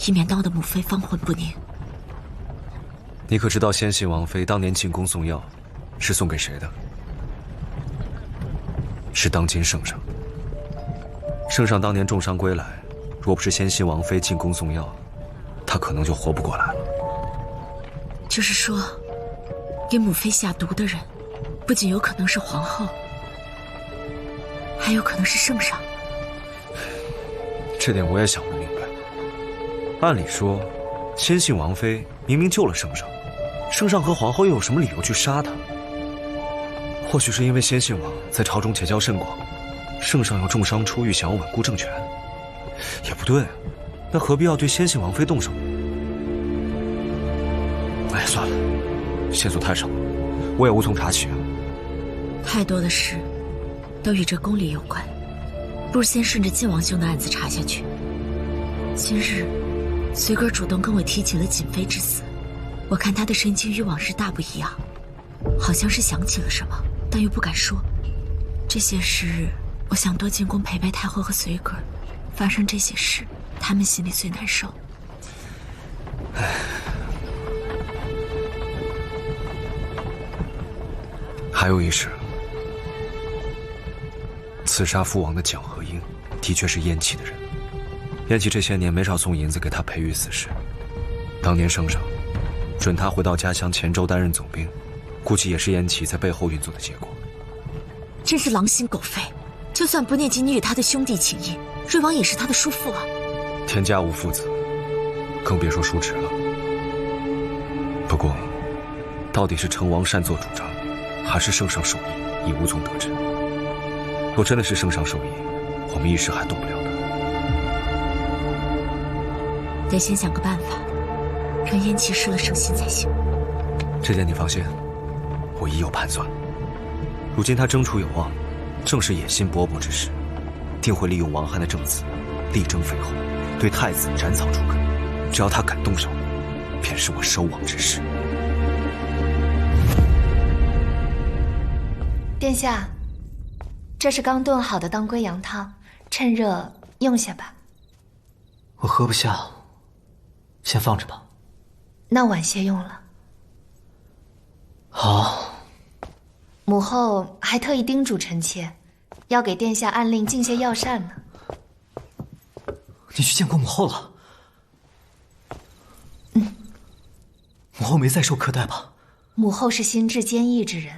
以免闹得母妃芳魂不宁。你可知道先信王妃当年进宫送药，是送给谁的？是当今圣上。圣上当年重伤归来，若不是先信王妃进宫送药，他可能就活不过来了。就是说，给母妃下毒的人，不仅有可能是皇后，还有可能是圣上。这点我也想不明白。按理说，先姓王妃明明救了圣上，圣上和皇后又有什么理由去杀她？或许是因为先姓王在朝中结交甚广，圣上又重伤初愈，想要稳固政权。也不对，那何必要对先姓王妃动手？哎，算了，线索太少了，我也无从查起啊。太多的事都与这宫里有关，不如先顺着晋王兄的案子查下去。今日随哥主动跟我提起了瑾妃之死，我看他的神情与往日大不一样，好像是想起了什么，但又不敢说。这些事，我想多进宫陪陪太后和随哥。发生这些事，他们心里最难受。唉，还有一事，刺杀父王的蒋和英，的确是燕齐的人。燕齐这些年没少送银子给他培育死士。当年圣上准他回到家乡黔州担任总兵，估计也是燕齐在背后运作的结果。真是狼心狗肺！就算不念及你与他的兄弟情谊，瑞王也是他的叔父啊。天家无父子，更别说叔侄了。不过，到底是成王擅作主张，还是圣上授意，已无从得知。若真的是圣上授意，我们一时还动不了的。得先想个办法，让燕齐失了圣心才行。这点你放心，我已有盘算。如今他争储有望，正是野心勃勃之时，定会利用王翰的证词，力争废后，对太子斩草除根。只要他敢动手，便是我收网之时。殿下，这是刚炖好的当归羊汤，趁热用下吧。我喝不下，先放着吧。那晚些用了。好。母后还特意叮嘱臣妾，要给殿下按令进些药膳呢。你去见过母后了？母后没再受苛待吧？母后是心智坚毅之人，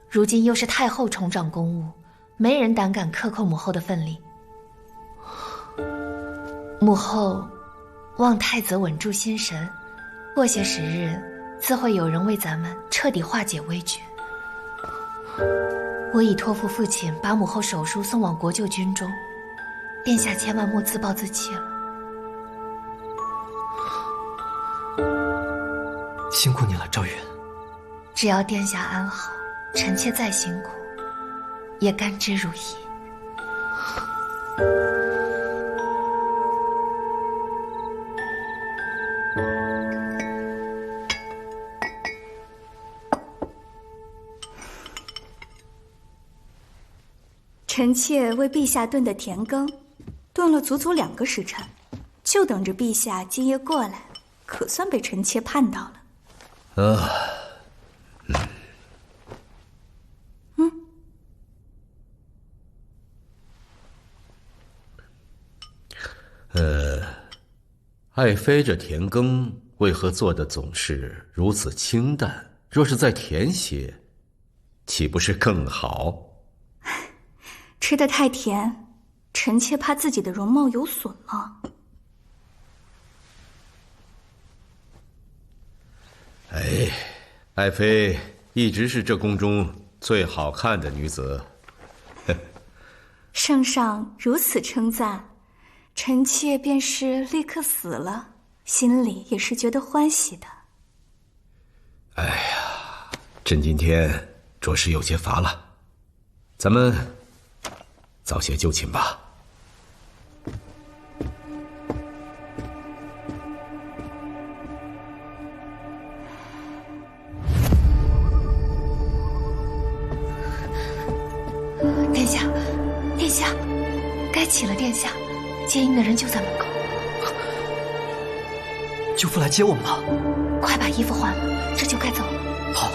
如今又是太后重掌公务，没人胆敢克扣母后的分例。母后望太子稳住心神，过些时日，自会有人为咱们彻底化解危局。我已托付父亲把母后手书送往国舅军中，殿下千万莫自暴自弃了。辛苦你了，赵云。只要殿下安好，臣妾再辛苦，也甘之如饴。臣妾为陛下炖的田羹，炖了足足2个时辰，就等着陛下今夜过来，可算被臣妾盼到了。爱妃这田羹为何做的总是如此清淡？若是再甜些，岂不是更好？吃得太甜，臣妾怕自己的容貌有损了。哎，爱妃一直是这宫中最好看的女子。圣上如此称赞，臣妾便是立刻死了，心里也是觉得欢喜的。哎呀，朕今天着实有些乏了，咱们早些就寝吧。殿下，殿下，该起了。殿下，接应的人就在门口。舅父来接我们了，快把衣服换了，这就该走了。好。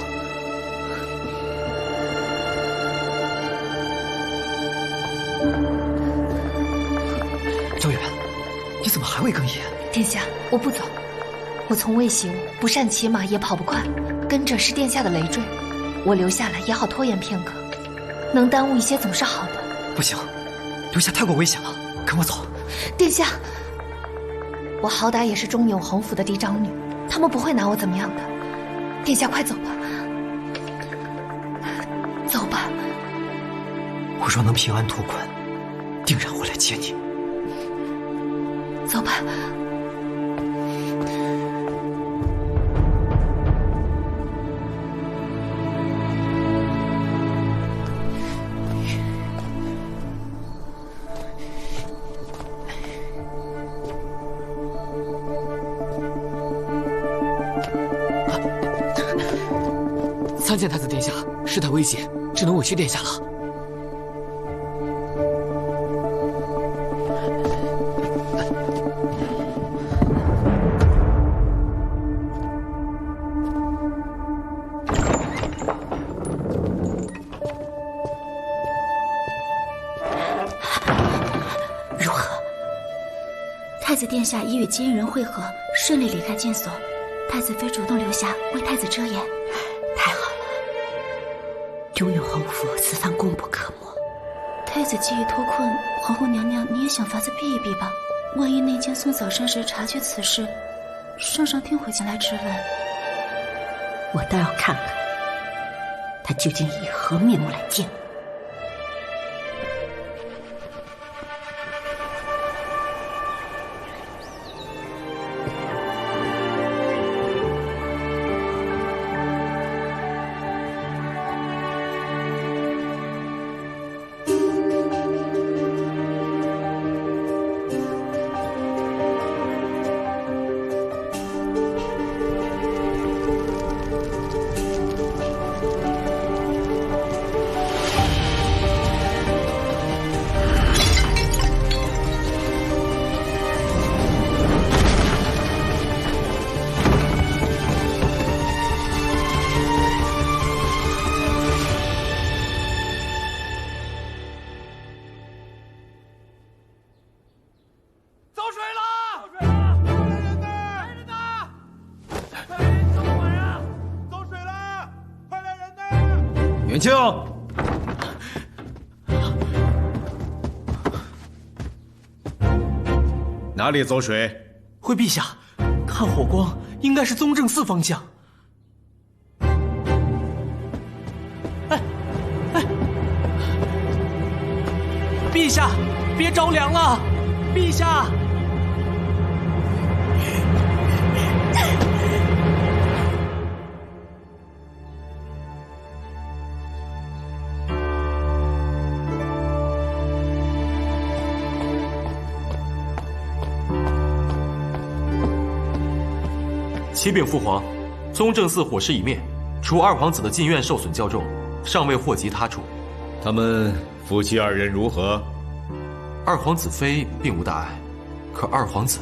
赵远，你怎么还未更衣？殿下，我不走，我从未习武，不善骑马，也跑不快，跟着是殿下的累赘，我留下来也好拖延片刻，能耽误一些总是好的。不行，留下太过危险了，跟我走。殿下，我好歹也是中永侯府的嫡长女，他们不会拿我怎么样的。殿下，快走吧，走吧。我若能平安脱困，定然会来接你。走吧。参见太子殿下，事态危急，只能委屈殿下了。如何？太子殿下已与奸人会合，顺利离开禁所。太子妃主动留下为太子遮掩。中永侯府此番功不可没。太子既已脱困，皇后娘娘你也想法子避一避吧。万一内监宋早膳时察觉此事，上上定会前来质问。我倒要看看，他究竟以何面目来见我。元庆，哪里走水？回陛下，看火光，应该是宗正寺方向。哎，陛下，别着凉了，陛下。启禀父皇，宗正寺火势已灭，除二皇子的禁院受损较重，尚未祸及他处。他们夫妻二人如何？二皇子妃并无大碍，可二皇子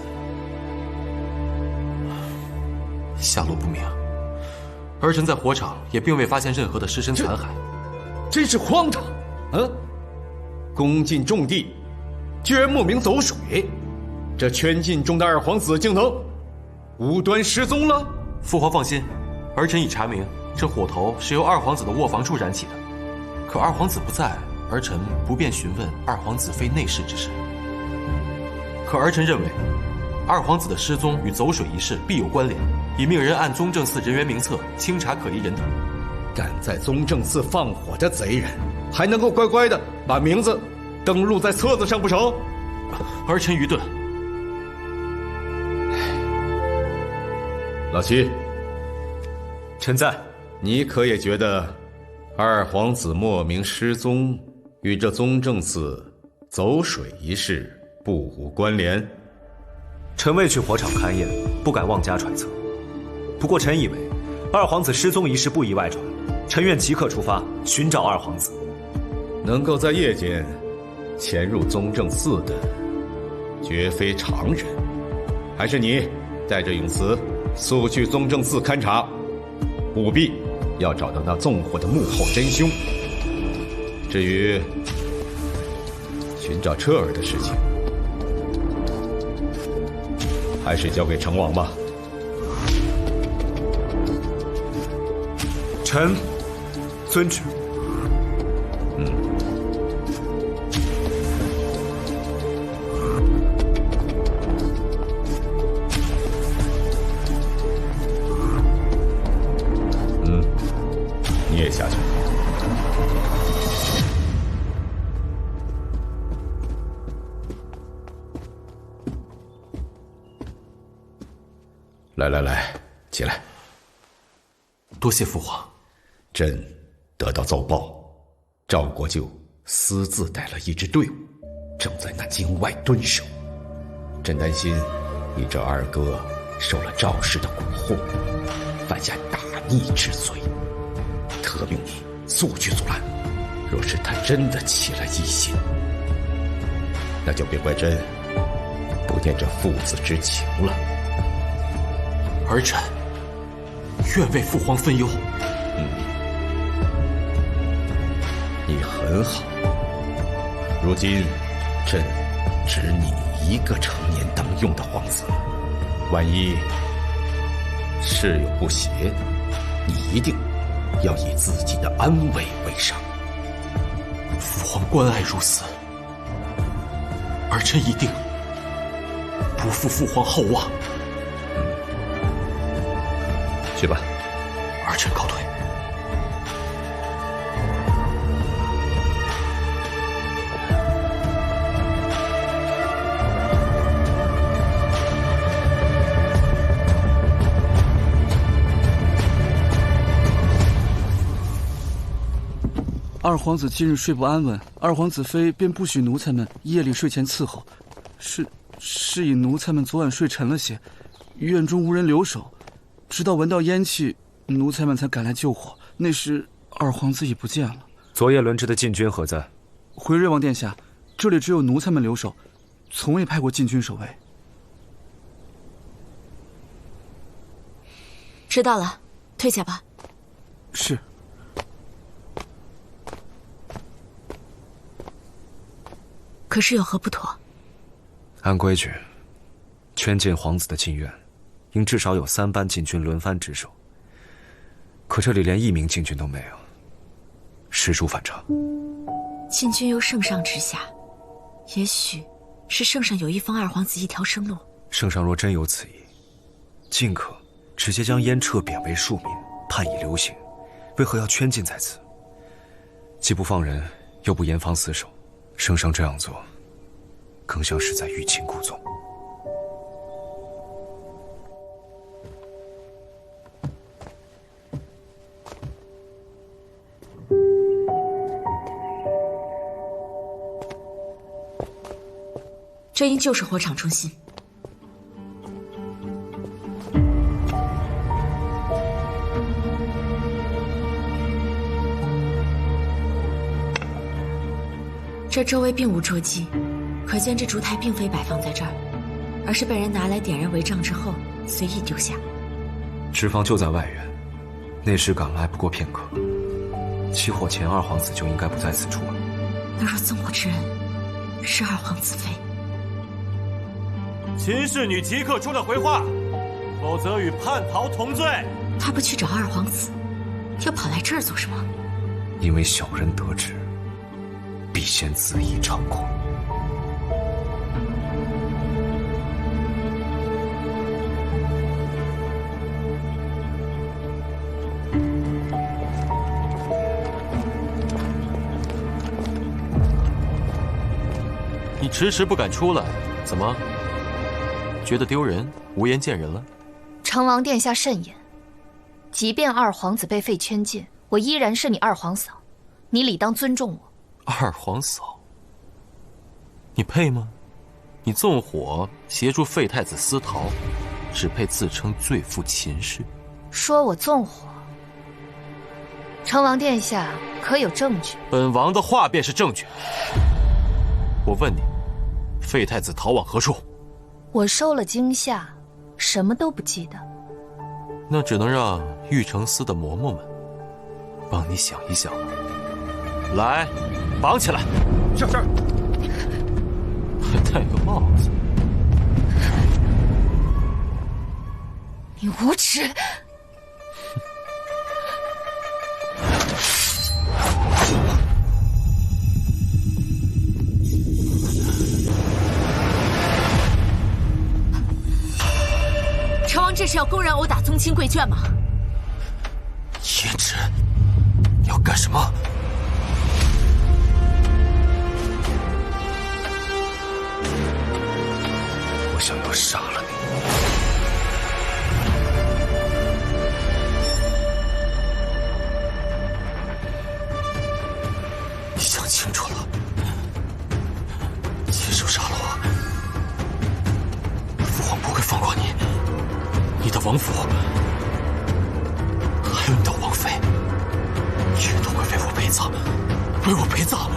下落不明。儿臣在火场也并未发现任何的尸身残骸，真是荒唐！宫禁重地，居然莫名走水，这圈禁中的二皇子竟能无端失踪了？父皇放心，儿臣已查明，这火头是由二皇子的卧房处燃起的。可二皇子不在，儿臣不便询问二皇子妃内室之事。可儿臣认为，二皇子的失踪与走水一事必有关联，已命人按宗正寺人员名册清查可疑人等。敢在宗正寺放火的贼人，还能够乖乖的把名字登录在册子上不成？儿臣愚钝。老七，臣在。你可也觉得二皇子莫名失踪与这宗正寺走水一事不无关联？臣未去火场勘验，不敢妄加揣测。不过臣以为，二皇子失踪一事不宜外传，臣愿即刻出发寻找二皇子。能够在夜间潜入宗正寺的，绝非常人。还是你带着永慈速去宗正寺勘察，务必要找到那纵火的幕后真凶。至于寻找车儿的事情，还是交给成王吧。臣遵旨。下去。来，起来。多谢父皇。朕得到奏报，赵国舅私自带了一支队伍，正在那京外蹲守。朕担心你这二哥受了赵氏的蛊惑，犯下大逆之罪，特命你速去阻拦。若是他真的起了异心，那就别怪朕不念这父子之情了。儿臣愿为父皇分忧。你很好。如今朕只你一个成年当用的皇子，万一事有不协，你一定要以自己的安危为上。父皇关爱如此，儿臣一定不负父皇厚望。去吧，儿臣告退。二皇子近日睡不安稳，二皇子妃便不许奴才们夜里睡前伺候。是以奴才们昨晚睡沉了些，院中无人留守，直到闻到烟气，奴才们才赶来救火。那时二皇子已不见了。昨夜轮值的禁军何在？回瑞王殿下，这里只有奴才们留守，从未派过禁军守卫。知道了，退下吧。是。可是有何不妥？按规矩，圈禁皇子的禁院，应至少有3班禁军轮番值守。可这里连1名禁军都没有，实属反常。禁军由圣上直下，也许是圣上有意放二皇子一条生路。圣上若真有此意，尽可直接将燕彻贬为庶民，判以流刑，为何要圈禁在此？既不放人，又不严防死守，圣上这样做，更像是在欲擒故纵。这应就是火场中心。这周围并无桌基，可见这烛台并非摆放在这儿，而是被人拿来点燃为帐之后随意丢下。脂肪就在外院，内侍赶来不过片刻。起火前，二皇子就应该不在此处了。那若纵火之人是二皇子妃，秦侍女即刻出来回话，否则与叛逃同罪。他不去找二皇子，要跑来这儿做什么？因为小人得知，必先恣意猖狂。你迟迟不敢出来，怎么？觉得丢人，无颜见人了？成王殿下慎言，即便二皇子被废圈禁，我依然是你二皇嫂，你理当尊重我。二皇嫂，你配吗？你纵火协助废太子私逃，只配自称罪妇秦氏。说我纵火，成王殿下可有证据？本王的话便是证据。我问你，废太子逃往何处？我收了惊吓，什么都不记得。那只能让玉成司的嬷嬷们帮你想一想了。来，绑起来。是。还戴个帽子。你无耻！成王这是要公然殴打宗亲贵眷吗？叶芷，你要干什么？我想要杀了你。你想清楚了，亲手杀了我，父皇不会放过你。你的王府，还有你的王妃，全都会为我陪葬，为我陪葬。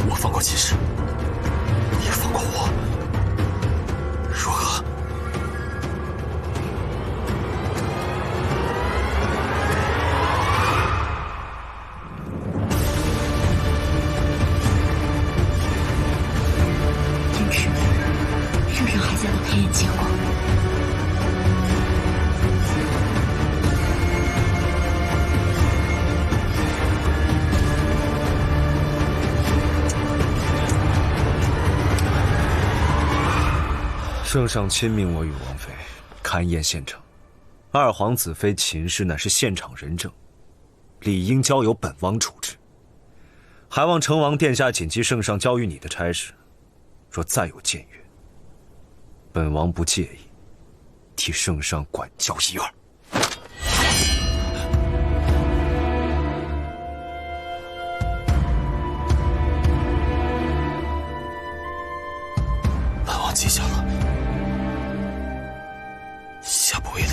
我放过秦氏，也放过我，如何？坚持，圣上还在等开眼结果。圣上亲命我与王妃勘验现场，二皇子妃秦氏乃是现场人证，理应交由本王处置。还望成王殿下谨记圣上交予你的差事，若再有僭越，本王不介意替圣上管教一二。本王记下了，下不为例。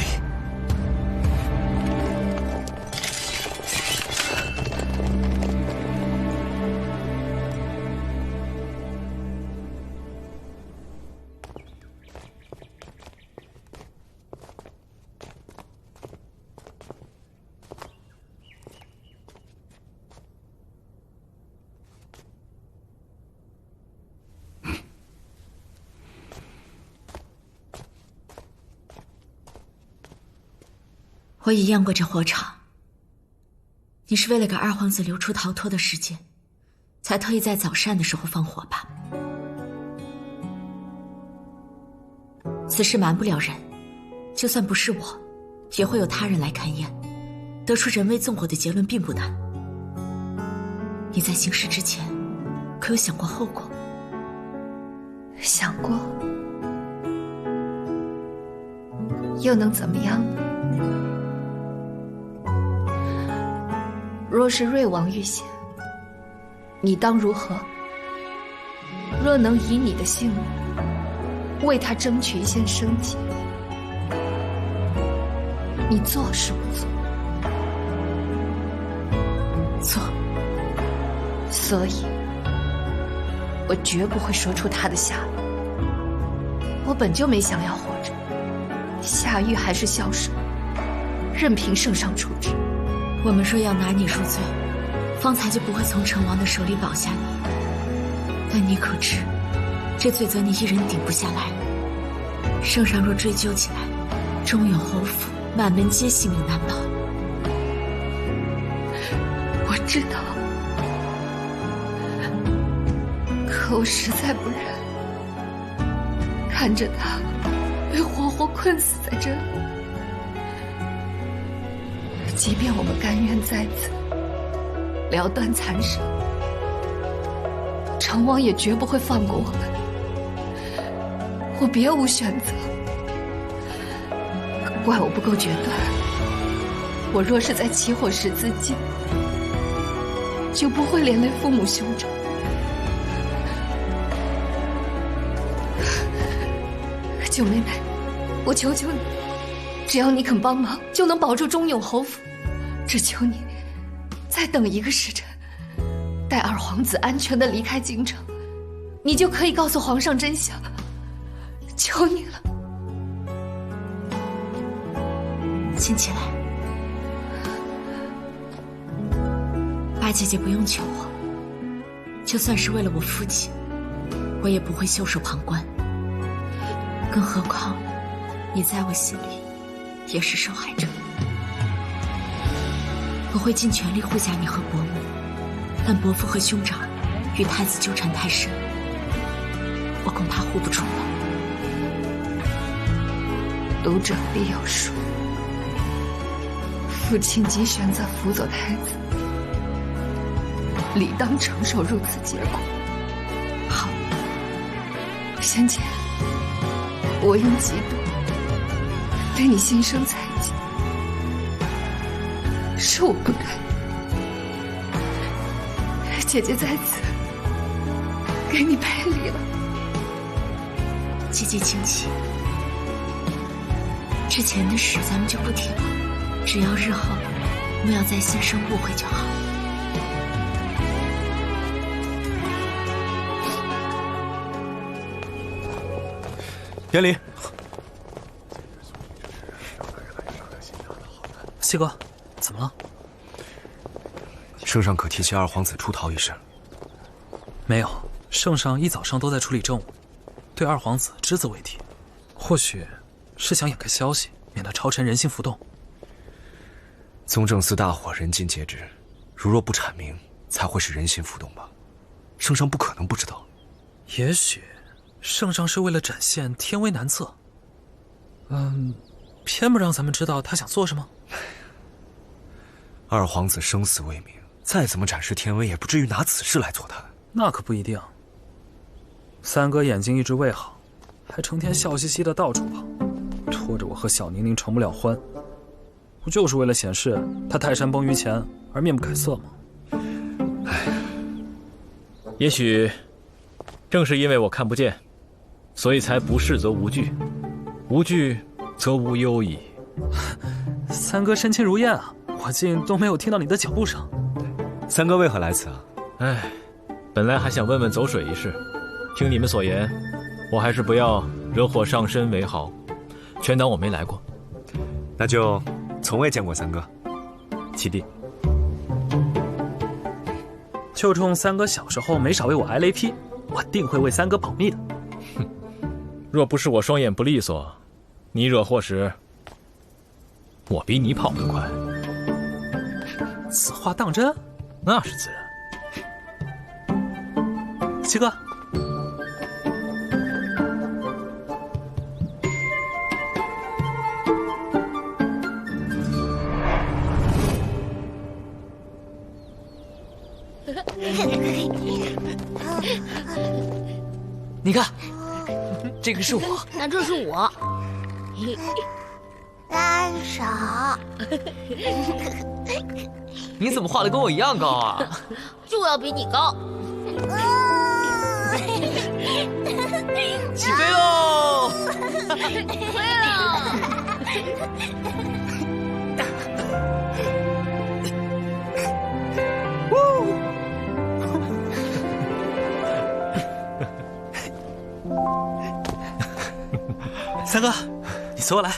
我已验过这火场，你是为了给二皇子留出逃脱的时间，才特意在早膳的时候放火吧？此事瞒不了人，就算不是我，也会有他人来勘验，得出人为纵火的结论并不难。你在行事之前，可有想过后果？想过，又能怎么样呢？若是瑞王遇险，你当如何？若能以你的性命为他争取一线生机，你做是不做？做。所以，我绝不会说出他的下落。我本就没想要活着，下狱还是消失，任凭圣上处置。我们若要拿你入罪，方才就不会从成王的手里保下你。但你可知，这罪责你一人顶不下来。圣上若追究起来，中永侯府满门皆性命难保。我知道，可我实在不忍看着他被活活困死在这里。即便我们甘愿在此了断残生，成王也绝不会放过我们。我别无选择，怪我不够决断。我若是在起火时自尽，就不会连累父母兄长。九妹妹，我求求你，只要你肯帮忙，就能保住中永侯府。只求你再等一个时辰，待二皇子安全地离开京城，你就可以告诉皇上真相。求你了。亲起来，八姐姐不用求我，就算是为了我父亲，我也不会袖手旁观。更何况，你在我心里也是受害者。我会尽全力护驾你和伯母，但伯父和兄长与太子纠缠太深，我恐怕护不住了。读者必有书，父亲即选择辅佐太子，理当承受如此结果。好，先前我因嫉妒对你心生猜忌，是我不对。姐姐在此给你赔礼了。姐姐请起，之前的事咱们就不提了，只要日后不要再心生误会就好。严离，西哥，怎么了？圣上可提起二皇子出逃一事？没有，圣上一早上都在处理政务，对二皇子只字未提。或许是想掩盖消息，免得朝臣人心浮动。宗正寺大火，人尽皆知，如若不阐明，才会使人心浮动吧？圣上不可能不知道。也许圣上是为了展现天威难测，偏不让咱们知道他想做什么。二皇子生死未明，再怎么展示天威，也不至于拿此事来作谈。那可不一定。三哥眼睛一直未好，还成天笑嘻嘻的到处跑，拖着我和小宁宁成不了欢，不就是为了显示他泰山崩于前而面不改色吗？也许正是因为我看不见，所以才不视则无惧，无惧则无忧矣。三哥身轻如燕啊，我竟都没有听到你的脚步声。三哥为何来此啊？本来还想问问走水一事，听你们所言，我还是不要惹火上身为好，全当我没来过。那就从未见过三哥。启帝，就冲三哥小时候没少为我挨雷劈，我定会为三哥保密的。哼，若不是我双眼不利索，你惹祸时，我比你跑得快。此话当真？那是自然。七哥，你看，这个是我，那这是我。干啥？你怎么画的跟我一样高啊？就要比你高。起飞喽！飞了！三哥，你随我来。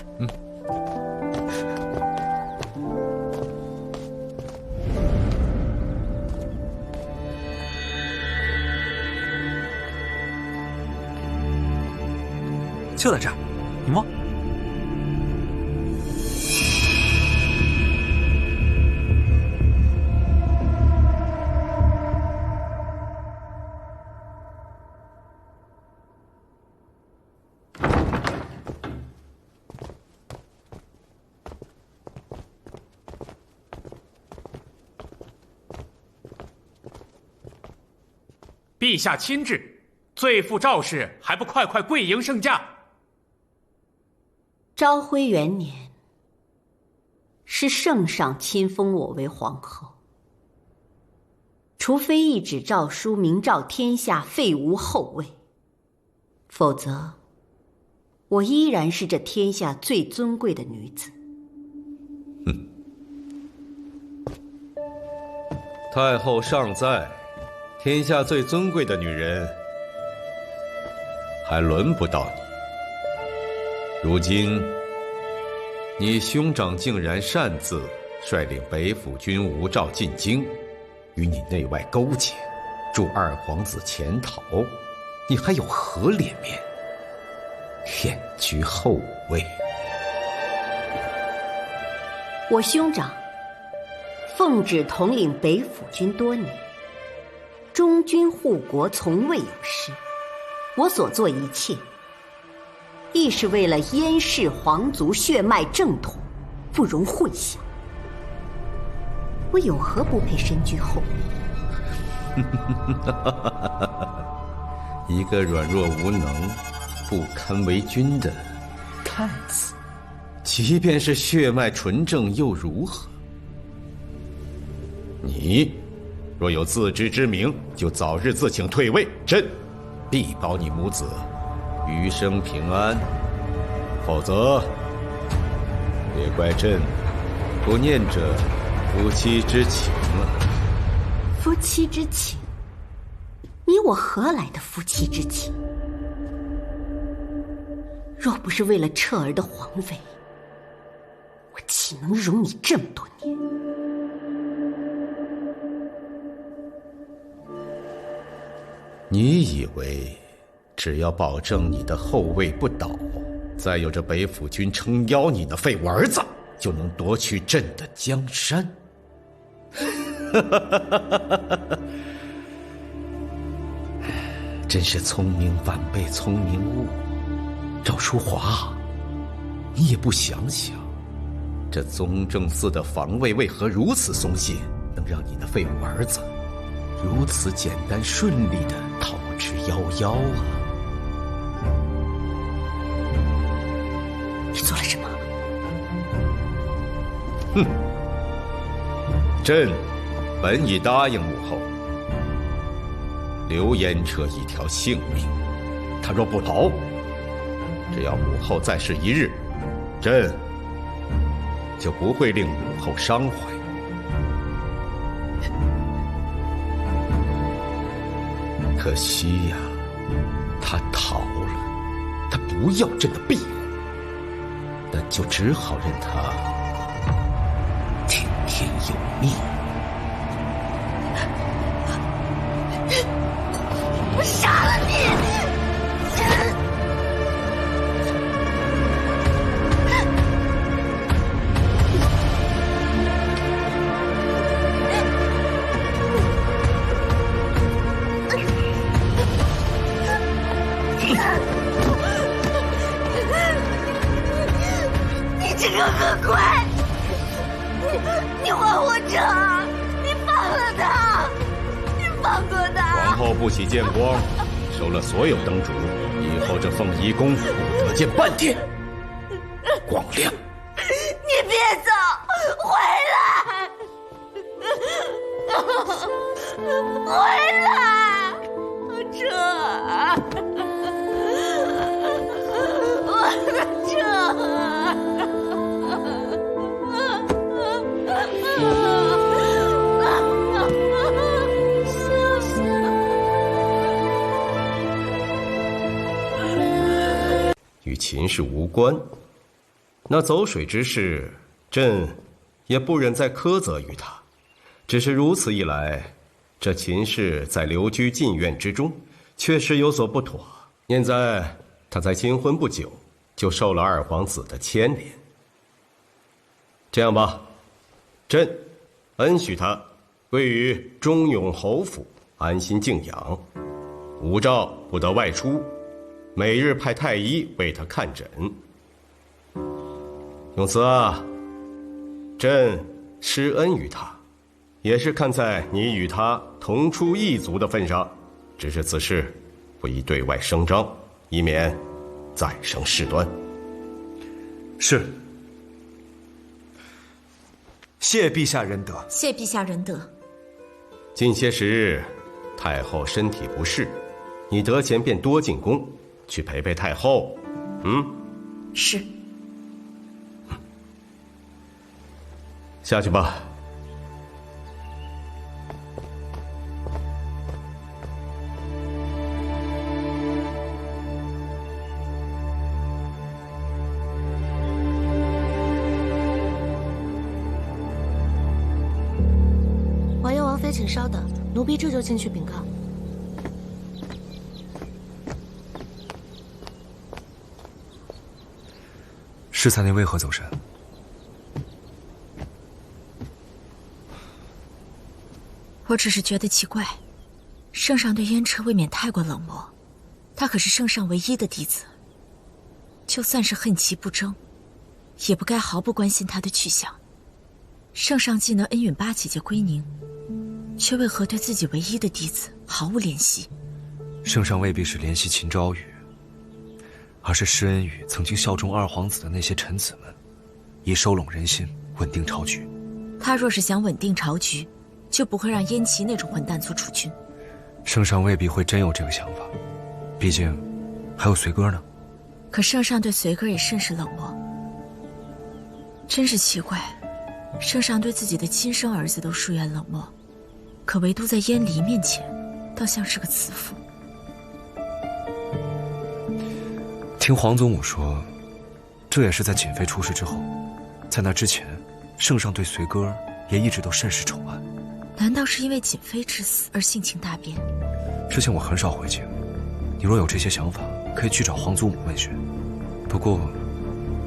就在这儿，你摸。陛下亲至，罪妇赵氏还不快快跪迎圣驾？昭徽元年，是圣上亲封我为皇后。除非一纸诏书明诏天下废无后位，否则我依然是这天下最尊贵的女子。太后尚在，天下最尊贵的女人还轮不到你。如今，你兄长竟然擅自率领北府军吴赵进京，与你内外勾结，助二皇子潜逃，你还有何脸面偏居后位？我兄长奉旨统领北府军多年，忠君护国，从未有失。我所做一切，亦是为了燕氏皇族血脉正统，不容混淆。我有何不配身居后面？一个软弱无能、不堪为君的太子，即便是血脉纯正又如何？你若有自知之明，就早日自请退位，朕必保你母子余生平安。否则，别怪朕不念着夫妻之情了。夫妻之情？你我何来的夫妻之情？若不是为了彻儿的皇位，我岂能容你这么多年？你以为只要保证你的后位不倒，再有着北府君撑腰，你的废物儿子就能夺取朕的江山？真是聪明反被聪明误。赵淑华，你也不想想，这宗正寺的防卫为何如此松懈，能让你的废物儿子如此简单顺利地逃之夭夭啊？你做了什么？哼！朕本已答应母后，留燕彻一条性命。他若不逃，只要母后在世一日，朕就不会令母后伤怀。可惜呀，他逃了，他不要朕的庇护，那就只好任他听天由命。我杀了你！你这个恶鬼！你还活着！你放了他！你放过他！皇后不喜见光，收了所有灯烛，以后这凤仪宫不得见半天光亮。你别走，回来！回来！彻儿，我的彻儿。与秦氏无关，那走水之事，朕也不忍再苛责于他。只是如此一来，这秦氏在留居禁院之中，确实有所不妥。念在他才新婚不久，就受了二皇子的牵连。这样吧，朕恩许他归于忠永侯府，安心静养，无诏不得外出，每日派太医为他看诊。永慈啊，朕施恩于他，也是看在你与他同出一族的份上，只是此事不宜对外声张，以免再生事端。是。谢陛下仁德。谢陛下仁德。近些时日，太后身体不适，你得闲便多进宫，去陪陪太后。是。下去吧。王爷王妃，请稍等，奴婢这就进去禀告。适才，你为何走神？我只是觉得奇怪，圣上对燕彻未免太过冷漠。他可是圣上唯一的弟子，就算是恨其不争，也不该毫不关心他的去向。圣上既能恩允八姐姐归宁，却为何对自己唯一的弟子毫无怜惜？圣上未必是怜惜秦昭宇，而是施恩于曾经效忠二皇子的那些臣子们，以收拢人心，稳定朝局。他若是想稳定朝局，就不会让燕齐那种混蛋做储君。圣上未必会真有这个想法，毕竟还有随哥呢。可圣上对随哥也甚是冷漠，真是奇怪，圣上对自己的亲生儿子都疏远冷漠，可唯独在燕离面前，倒像是个慈父。听皇祖母说，这也是在瑾妃出事之后，在那之前，圣上对随哥也一直都甚是宠爱。难道是因为瑾妃之死而性情大变？之前我很少回京，你若有这些想法，可以去找皇祖母问询。不过，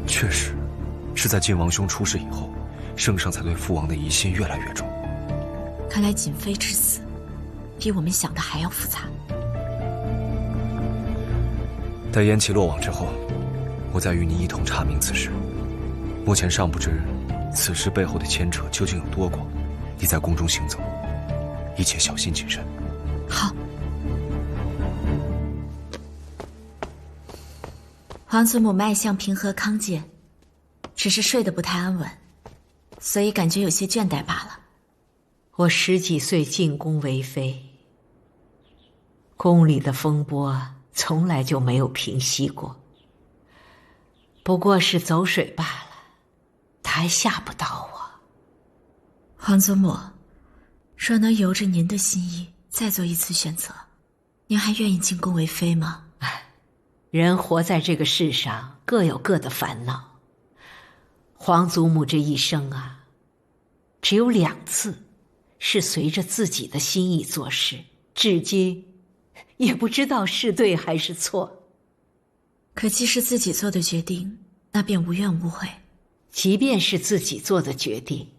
确实是在晋王兄出事以后，圣上才对父王的疑心越来越重。看来瑾妃之死，比我们想的还要复杂。待燕齐落网之后，我再与你一同查明此事。目前尚不知此事背后的牵扯究竟有多广，你在宫中行走，一切小心谨慎。好。皇祖母脉象平和康健，只是睡得不太安稳，所以感觉有些倦怠罢了。我10几岁进宫为妃，宫里的风波从来就没有平息过，不过是走水罢了，他还吓不到我。皇祖母，若能由着您的心意再做一次选择，您还愿意进宫为妃吗？人活在这个世上，各有各的烦恼。皇祖母这一生啊，只有2次是随着自己的心意做事，至今也不知道是对还是错。可既是自己做的决定，那便无怨无悔。即便是自己做的决定，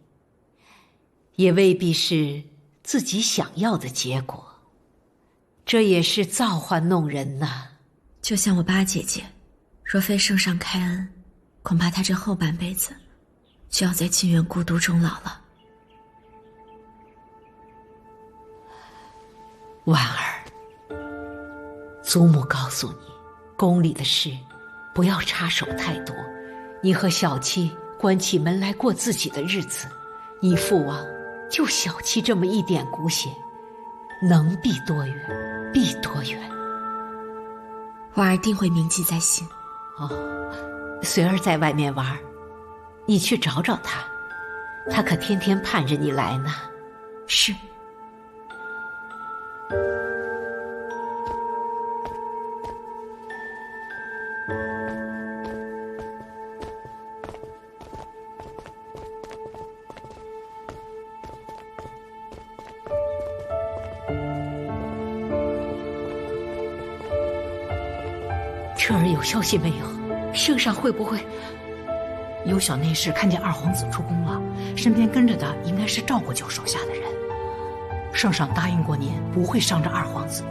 也未必是自己想要的结果，这也是造化弄人呐。就像我八姐姐，若非圣上开恩，恐怕她这后半辈子就要在晋园孤独终老了。婉儿，祖母告诉你，宫里的事不要插手太多，你和小七关起门来过自己的日子，你父王就小七这么一点骨血，能避多远避多远。婉儿定会铭记在心。哦，随儿在外面玩，你去找找他，他可天天盼着你来呢。是。彻儿有消息没有？圣上会不会？有小内侍看见二皇子出宫了，身边跟着的应该是赵国舅手下的人。圣上答应过您不会伤着二皇子的，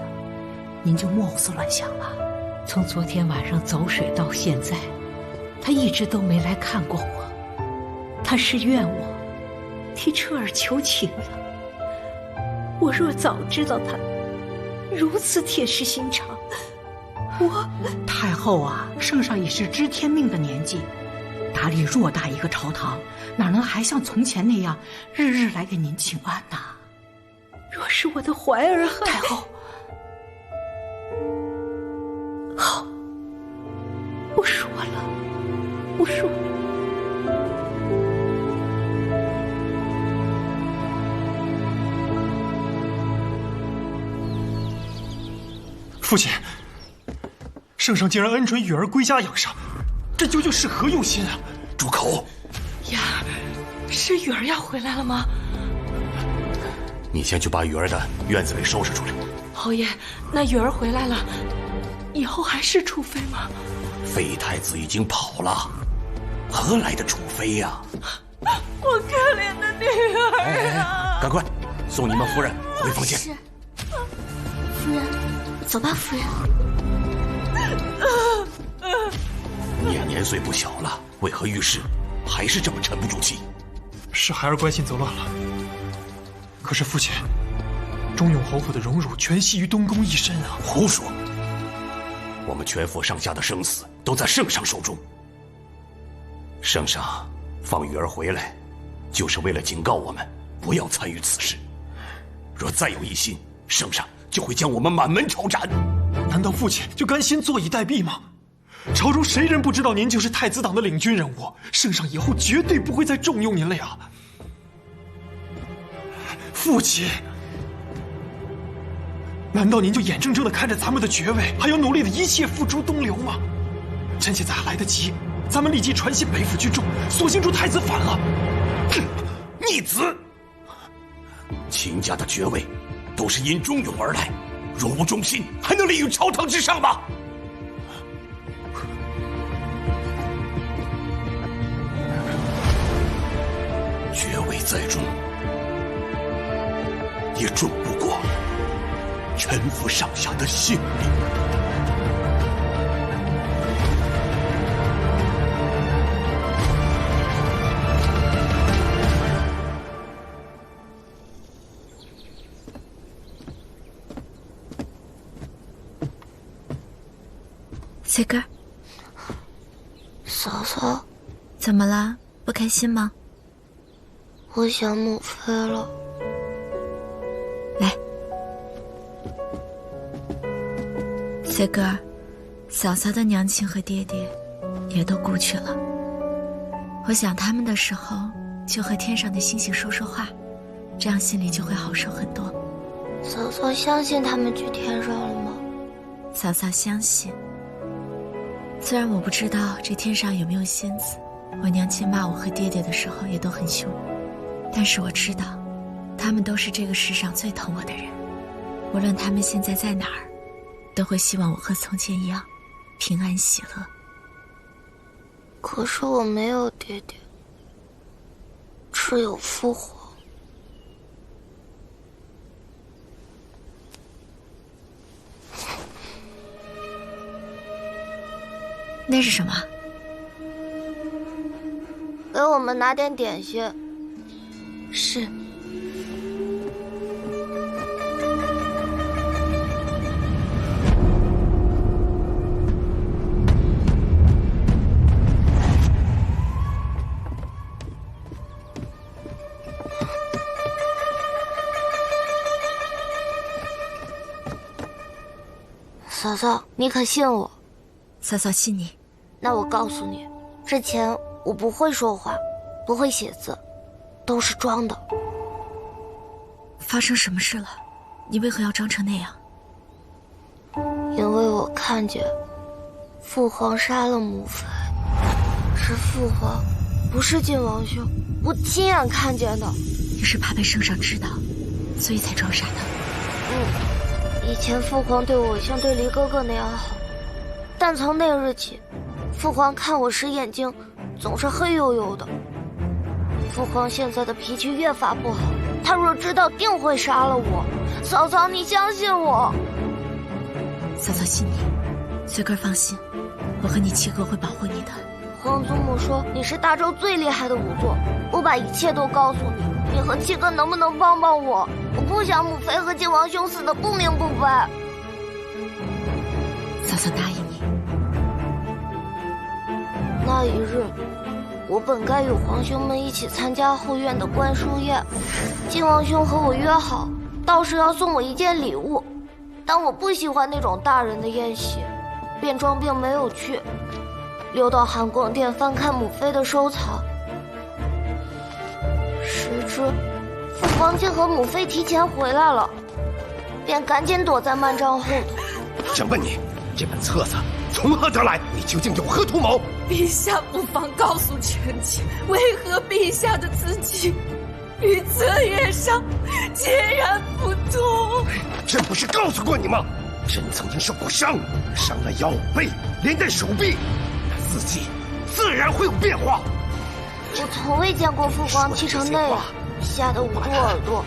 您就莫胡思乱想了。从昨天晚上走水到现在，他一直都没来看过我，他是怨我替彻儿求情了。我若早知道他如此铁石心肠，太后啊，圣上已是知天命的年纪，打理偌大一个朝堂，哪能还像从前那样日日来给您请安呐？若是我的怀儿还……太后，好，我说了，我说了。父亲，圣上竟然恩准雨儿归家养伤，这究竟是何用心啊？住口！呀，是雨儿要回来了吗？你先去把雨儿的院子给收拾出来。侯爷，那雨儿回来了，以后还是储妃吗？废太子已经跑了，何来的储妃呀？我可怜的女儿啊！赶快送你们夫人回房间。是，夫人，走吧，夫人。你也年岁不小了，为何遇事还是这么沉不住气？是孩儿关心则乱了。可是父亲，忠永侯府的荣辱全系于东宫一身啊！胡说！我们全府上下的生死都在圣上手中。圣上放玉儿回来，就是为了警告我们不要参与此事。若再有异心，圣上就会将我们满门抄斩。难道父亲就甘心坐以待毙吗？朝中谁人不知道您就是太子党的领军人物？圣上以后绝对不会再重用您了呀！父亲，难道您就眼睁睁地看着咱们的爵位，还要努力的一切付诸东流吗？趁现在还来得及，咱们立即传信北府军中，索性助太子反了。逆子！秦家的爵位都是因忠勇而来，若无忠心，还能立于朝堂之上吗？爵位再重，也重不过臣服上下的性命。翠根，嫂嫂，怎么了？不开心吗？我想母妃了。来，翠根儿，嫂嫂的娘亲和爹爹也都故去了。我想他们的时候，就和天上的星星说说话，这样心里就会好受很多。嫂嫂相信他们去天上了吗？嫂嫂相信。虽然我不知道这天上有没有仙子，我娘亲骂我和爹爹的时候也都很凶，但是我知道，他们都是这个世上最疼我的人。无论他们现在在哪儿，都会希望我和从前一样，平安喜乐。可是我没有爹爹，只有父皇。那是什么？给我们拿点点心。是。嫂嫂，你可信我？嫂嫂信你。那我告诉你，之前我不会说话，不会写字，都是装的。发生什么事了？你为何要装成那样？因为我看见父皇杀了母妃，是父皇，不是晋王兄，我亲眼看见的。你是怕被圣上知道，所以才装傻的。以前父皇对我像对离哥哥那样好，但从那日起，父皇看我时眼睛总是黑黝黝的。父皇现在的脾气越发不好，他若知道定会杀了我。嫂嫂，你相信我。嫂嫂信你，翠根放心，我和你七哥会保护你的。皇祖母说你是大周最厉害的仵作，我把一切都告诉你，你和七哥能不能帮帮我？我不想母妃和晋王兄死得不明不白。嫂嫂答应你。那一日，我本该与皇兄们一起参加后院的观书宴，晋王兄和我约好，到时要送我一件礼物，但我不喜欢那种大人的宴席，便装病没有去，溜到含光殿翻看母妃的收藏。谁知父皇竟和母妃提前回来了，便赶紧躲在幔帐后头。想问你，这本册子从何得来？你究竟有何图谋？陛下不妨告诉臣妾，为何陛下的字迹与册页上截然不同？朕不是告诉过你吗？朕曾经受过伤，伤了腰背，连带手臂，那字迹自然会有变化。我从未见过父皇气成那样，吓得捂住耳朵。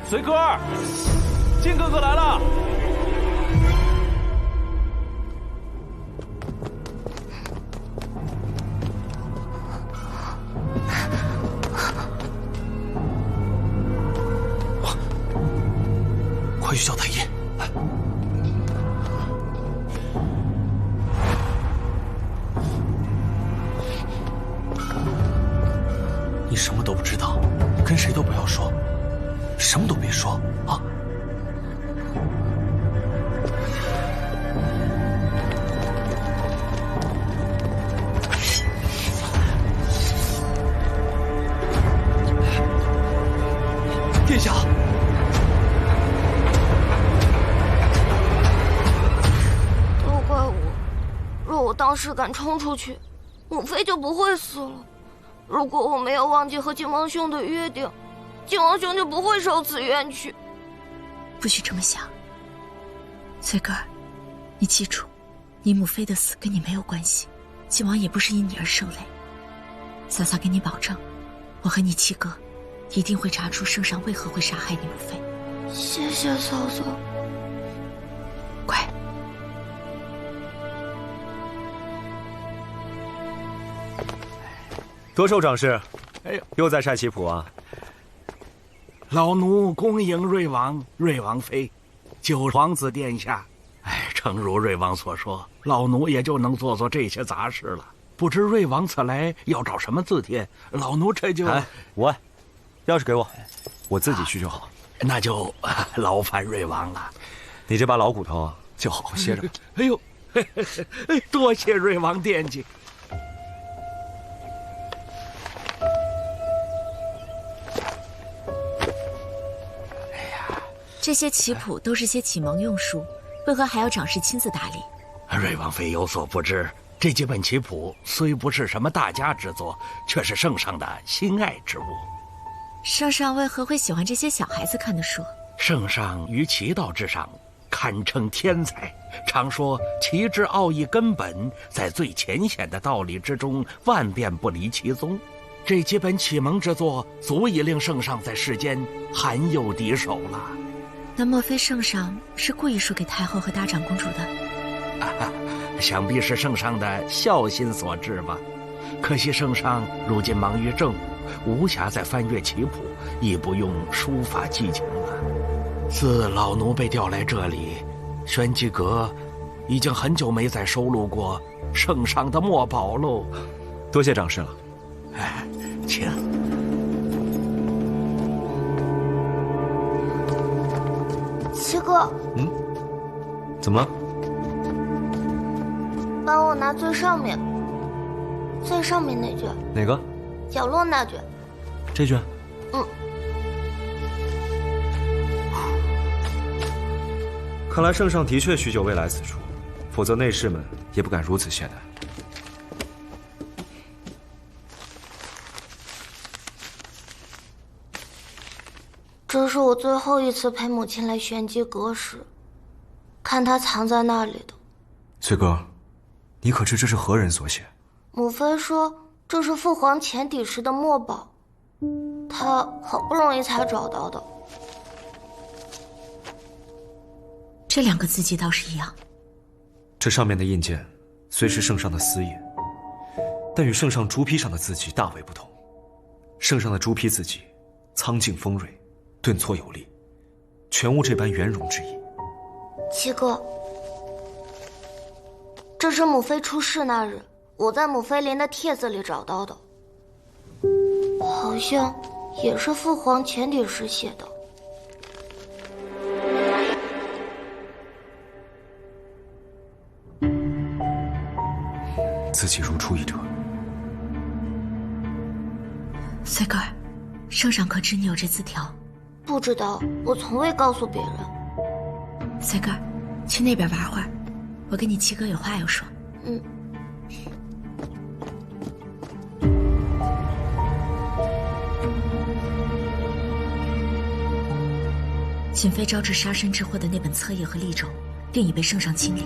随哥儿，靖哥哥来了。快去叫太医！来，你什么都不知道，跟谁都不要说，什么都别说啊！殿下。都怪我，若我当时敢冲出去，母妃就不会死了。如果我没有忘记和靖王兄的约定，靖王兄就不会受此冤屈。不许这么想，翠哥儿，你记住，你母妃的死跟你没有关系，靖王也不是因你而受累。嫂嫂给你保证，我和你七哥一定会查出圣上为何会杀害你母妃。谢谢嫂嫂。乖。多寿长氏，哎呦，又在晒棋谱啊！老奴恭迎瑞王、瑞王妃，九皇子殿下。哎，诚如瑞王所说，老奴也就能做这些杂事了。不知瑞王此来要找什么字帖，老奴这就……哎，无碍，钥匙给我，我自己去就好。那就劳烦瑞王了。你这把老骨头啊，就好好歇着。哎呦，多谢瑞王惦记。这些棋谱都是些启蒙用书，为何还要长氏亲自打理？瑞王妃有所不知，这几本棋谱虽不是什么大家之作，却是圣上的心爱之物。圣上为何会喜欢这些小孩子看的书？圣上于棋道之上堪称天才，常说棋之奥义根本在最浅显的道理之中，万变不离其宗。这几本启蒙之作，足以令圣上在世间罕有敌手了。那莫非圣上是故意输给太后和大长公主的？想必是圣上的孝心所致吧。可惜圣上如今忙于政务，无暇再翻阅棋谱，亦不用书法技巧了。自老奴被调来这里，玄机阁已经很久没再收录过圣上的墨宝喽。多谢长氏了。哎，请。七哥，怎么了？帮我拿最上面那卷。哪个？角落那卷。这卷。看来圣上的确许久未来此处，否则内侍们也不敢如此懈怠。这是我最后一次陪母亲来玄机阁时，看她藏在那里的。翠哥，你可知这是何人所写？母妃说这是父皇前底时的墨宝，她好不容易才找到的。这两个字迹倒是一样。这上面的印鉴虽是圣上的私印，但与圣上朱批上的字迹大为不同。圣上的朱批字迹苍劲锋锐，顿挫有力，全无这般圆融之意。七哥，这是母妃出事那日，我在母妃陵的帖子里找到的，好像也是父皇前底时写的。字迹如出一辙。穗哥儿，圣上可知你有这字条？不知道，我从未告诉别人。穗哥儿，去那边玩会儿，我跟你七哥有话要说。瑾妃招致杀身之祸的那本册页和历轴，定已被圣上清理。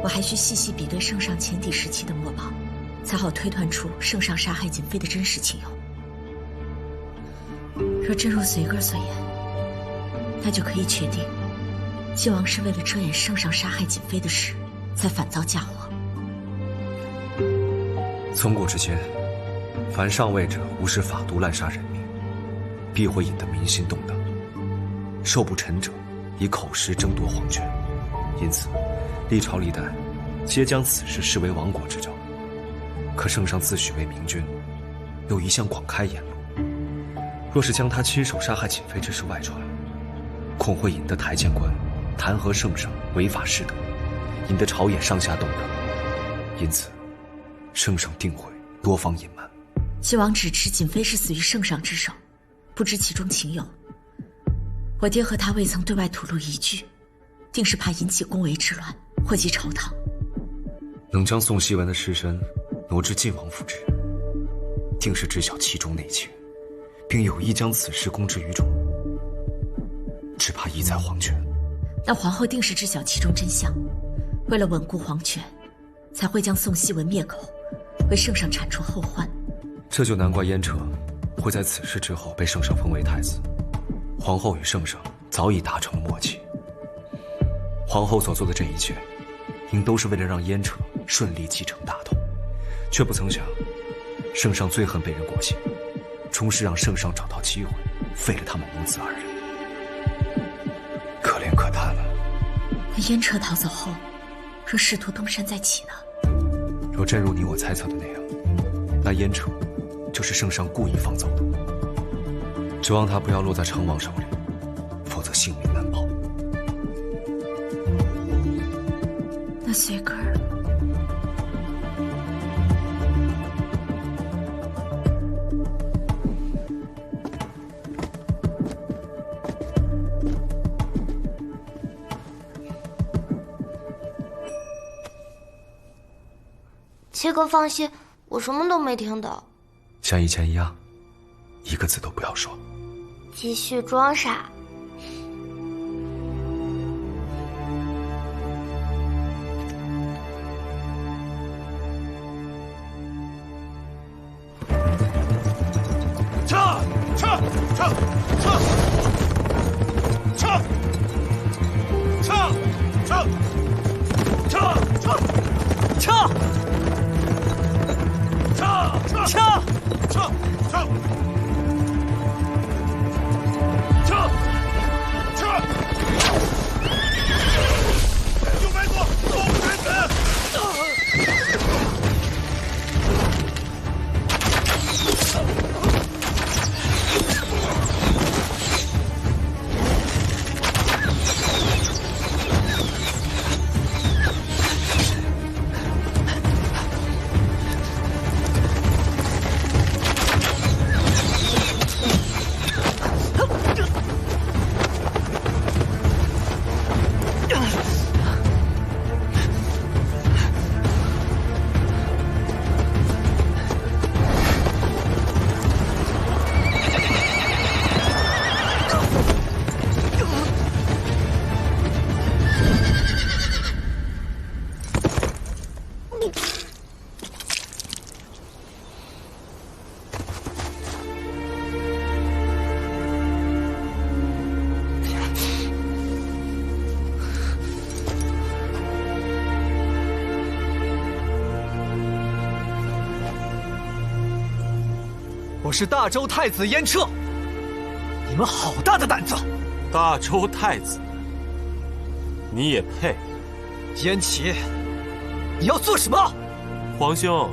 我还需细细比对圣上前底时期的墨宝，才好推断出圣上杀害瑾妃的真实情由。若若真如随哥所言，那就可以确定，靖王是为了遮掩圣上杀害瑾妃的事，才反遭嫁祸。从古至今，凡上位者无视法度滥杀人民，必会引得民心动荡。受不臣者以口实争夺皇权，因此历朝历代皆将此事视为亡国之兆。可圣上自诩为明君，又一向广开言路，若是将他亲手杀害瑾妃之事外传，恐会引得台谏官弹劾圣上违法失德，引得朝野上下动荡。因此，圣上定会多方隐瞒。靖王只知瑾妃是死于圣上之手，不知其中情由。我爹和他未曾对外吐露一句，定是怕引起宫闱之乱，祸及朝堂。能将宋希文的尸身挪至晋王府之人，定是知晓其中内情，并有意将此事公之于众，只怕意在皇权。那皇后定是知晓其中真相，为了稳固皇权，才会将宋希文灭口，为圣上铲除后患。这就难怪燕彻会在此事之后被圣上封为太子。皇后与圣上早已达成了默契，皇后所做的这一切，应都是为了让燕彻顺利继承大统，却不曾想，圣上最恨被人裹挟，终是让圣上找到机会，废了他们母子二人，可怜可叹了。那燕彻逃走后，若试图东山再起呢？若真如你我猜测的那样，那燕彻就是圣上故意放走的。指望他不要落在成王手里，否则性命难保。那随哥儿，七哥放心，我什么都没听到。像以前一样，一个字都不要说。继续装傻。撤！撤！撤！撤！撤！撤！撤！撤！撤！撤！撤！撤！撤！撤！右白左，左不臣死！我是大周太子燕彻，你们好大的胆子！大周太子，你也配？燕齐，你要做什么？皇兄，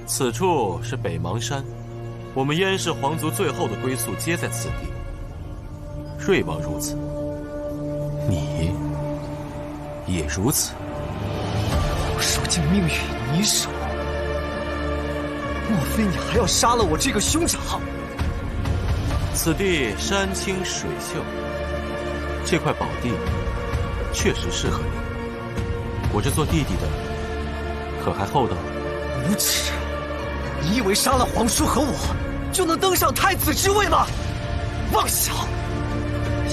此处是北邙山，我们燕氏皇族最后的归宿皆在此地。瑞王如此，你也如此。我受尽命运你手，莫非你还要杀了我这个兄长？此地山清水秀，这块宝地确实适合你。我这做弟弟的可还厚道？无耻！你以为杀了皇叔和我，就能登上太子之位吗？妄想！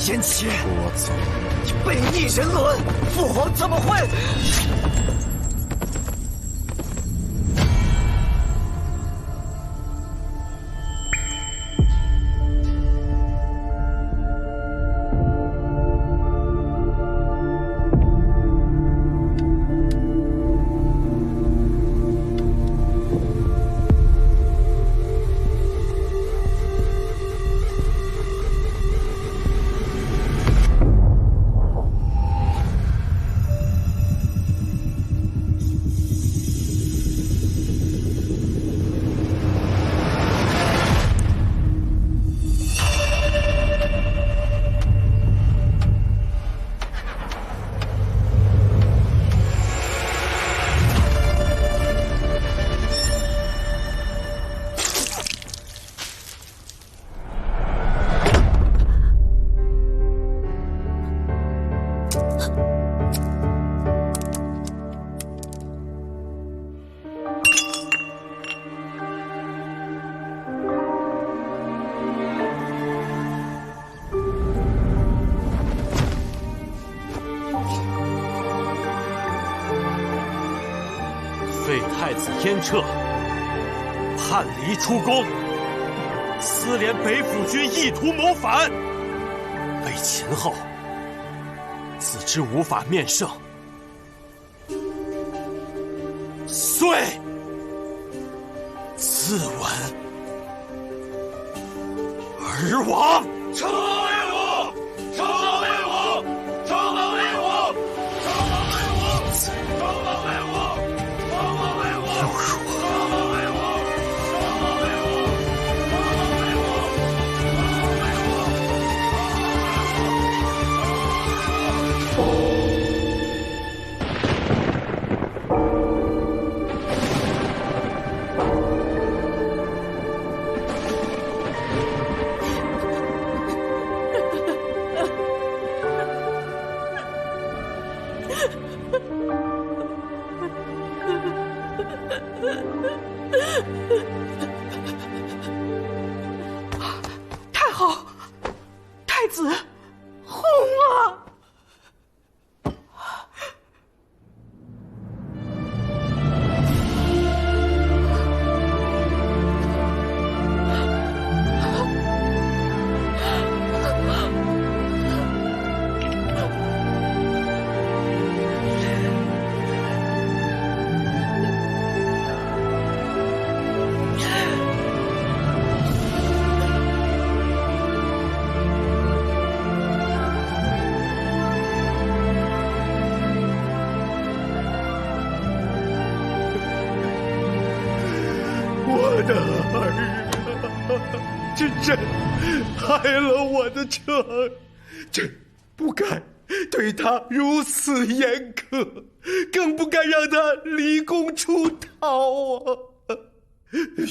燕齐，我走！你背逆人伦，父皇怎么会？太子燕彻叛离出宫，私联北府军意图谋反，被擒后自知无法面圣，遂自刎而亡。成王为我，成王为我，成王为我，成王为我，成王为我，成王为我，成王为我，成王为我，成王为我，成王为我。太后，太子红了。我的儿啊，是朕害了我的彻儿，朕不该对他如此严苛，更不该让他离宫出逃啊！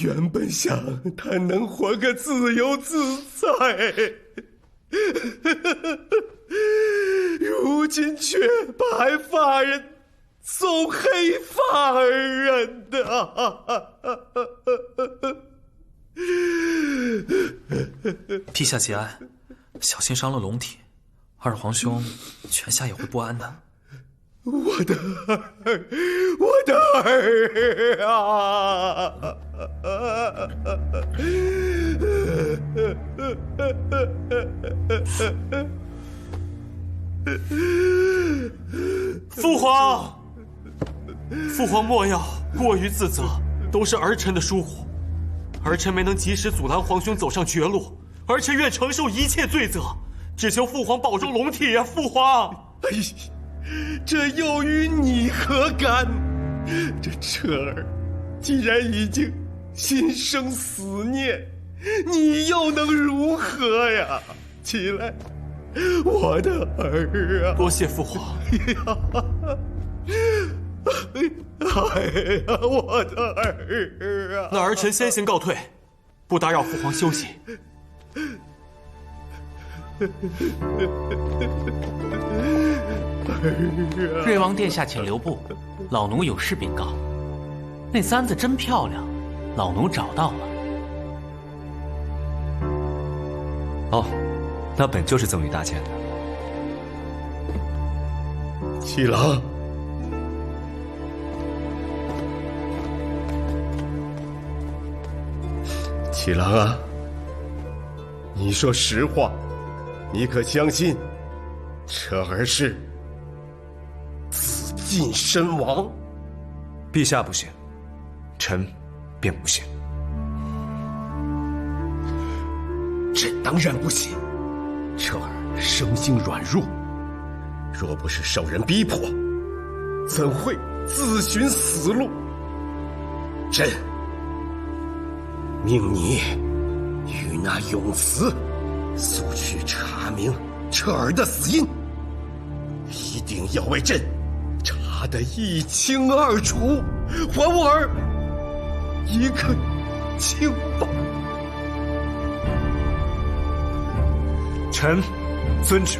原本想他能活个自由自在，如今却白发人送黑发人的。陛下节哀，小心伤了龙体，二皇兄泉下也会不安的。我的儿，我的儿啊！父皇，父皇莫要过于自责，都是儿臣的疏忽，儿臣没能及时阻拦皇兄走上绝路，儿臣愿承受一切罪责，只求父皇保重龙体呀，父皇。哎，这又与你何干？这彻儿既然已经心生死念，你又能如何呀？起来，我的儿啊！多谢父皇。哎呀，我的儿啊！那儿臣先行告退，不打扰父皇休息。瑞王殿下，请留步，老奴有事禀告。那簪子真漂亮，老奴找到了。哦，那本就是赠与大监的。七郎，七郎啊，你说实话，你可相信彻儿是自尽身亡？陛下不信，臣便不信。朕当然不信。彻儿生性软弱，若不是受人逼迫，怎会自寻死路？朕命你与那永慈速去查明彻儿的死因，一定要为朕查得一清二楚，还我儿一个清白。臣遵旨。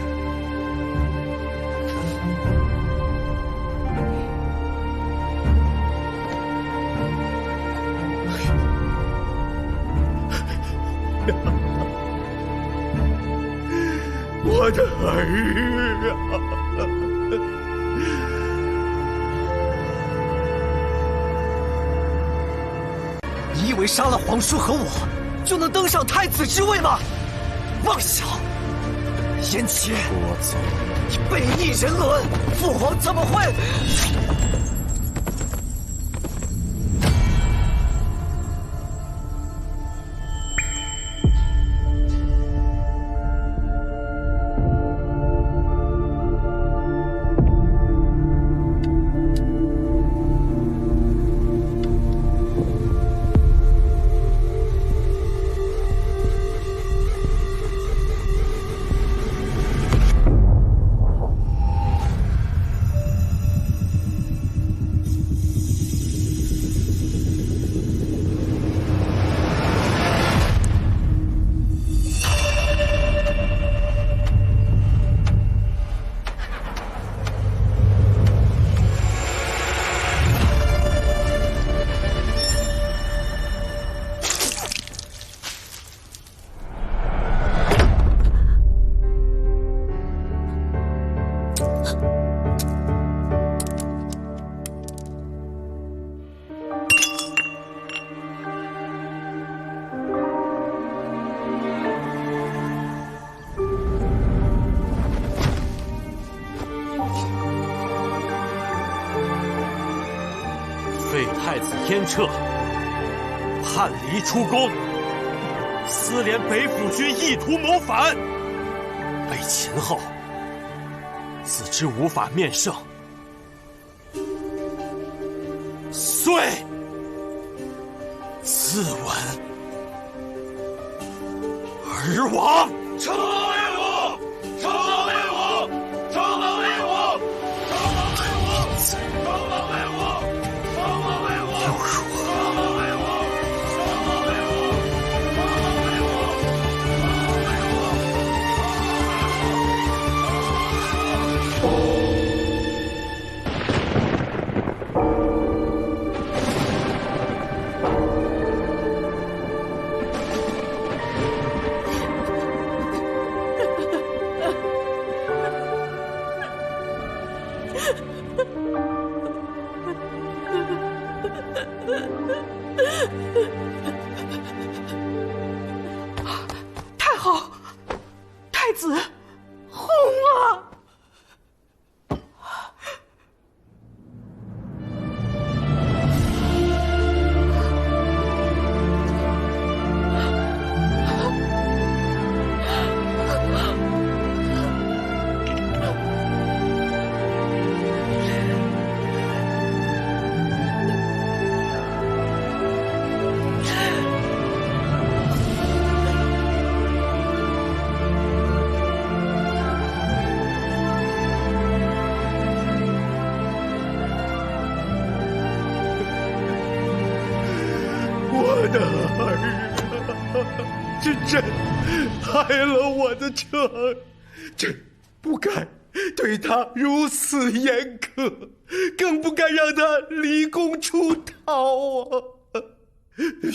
我的儿啊！你以为杀了皇叔和我，就能登上太子之位吗？妄想！燕齐，你背逆人伦，父皇怎么会？废太子燕彻，叛离出宫，私联北府军，意图谋反，被秦后自知无法面圣，遂自刎而亡。称王为武，称王为武，称王为武，称王为武，称王为武，称王为武，又如何？称王为武，称王为武，称王为武，称王为武。太好，太子红了。我的儿啊，是朕害了我的成儿，朕不该对他如此严苛，更不该让他离宫出逃啊！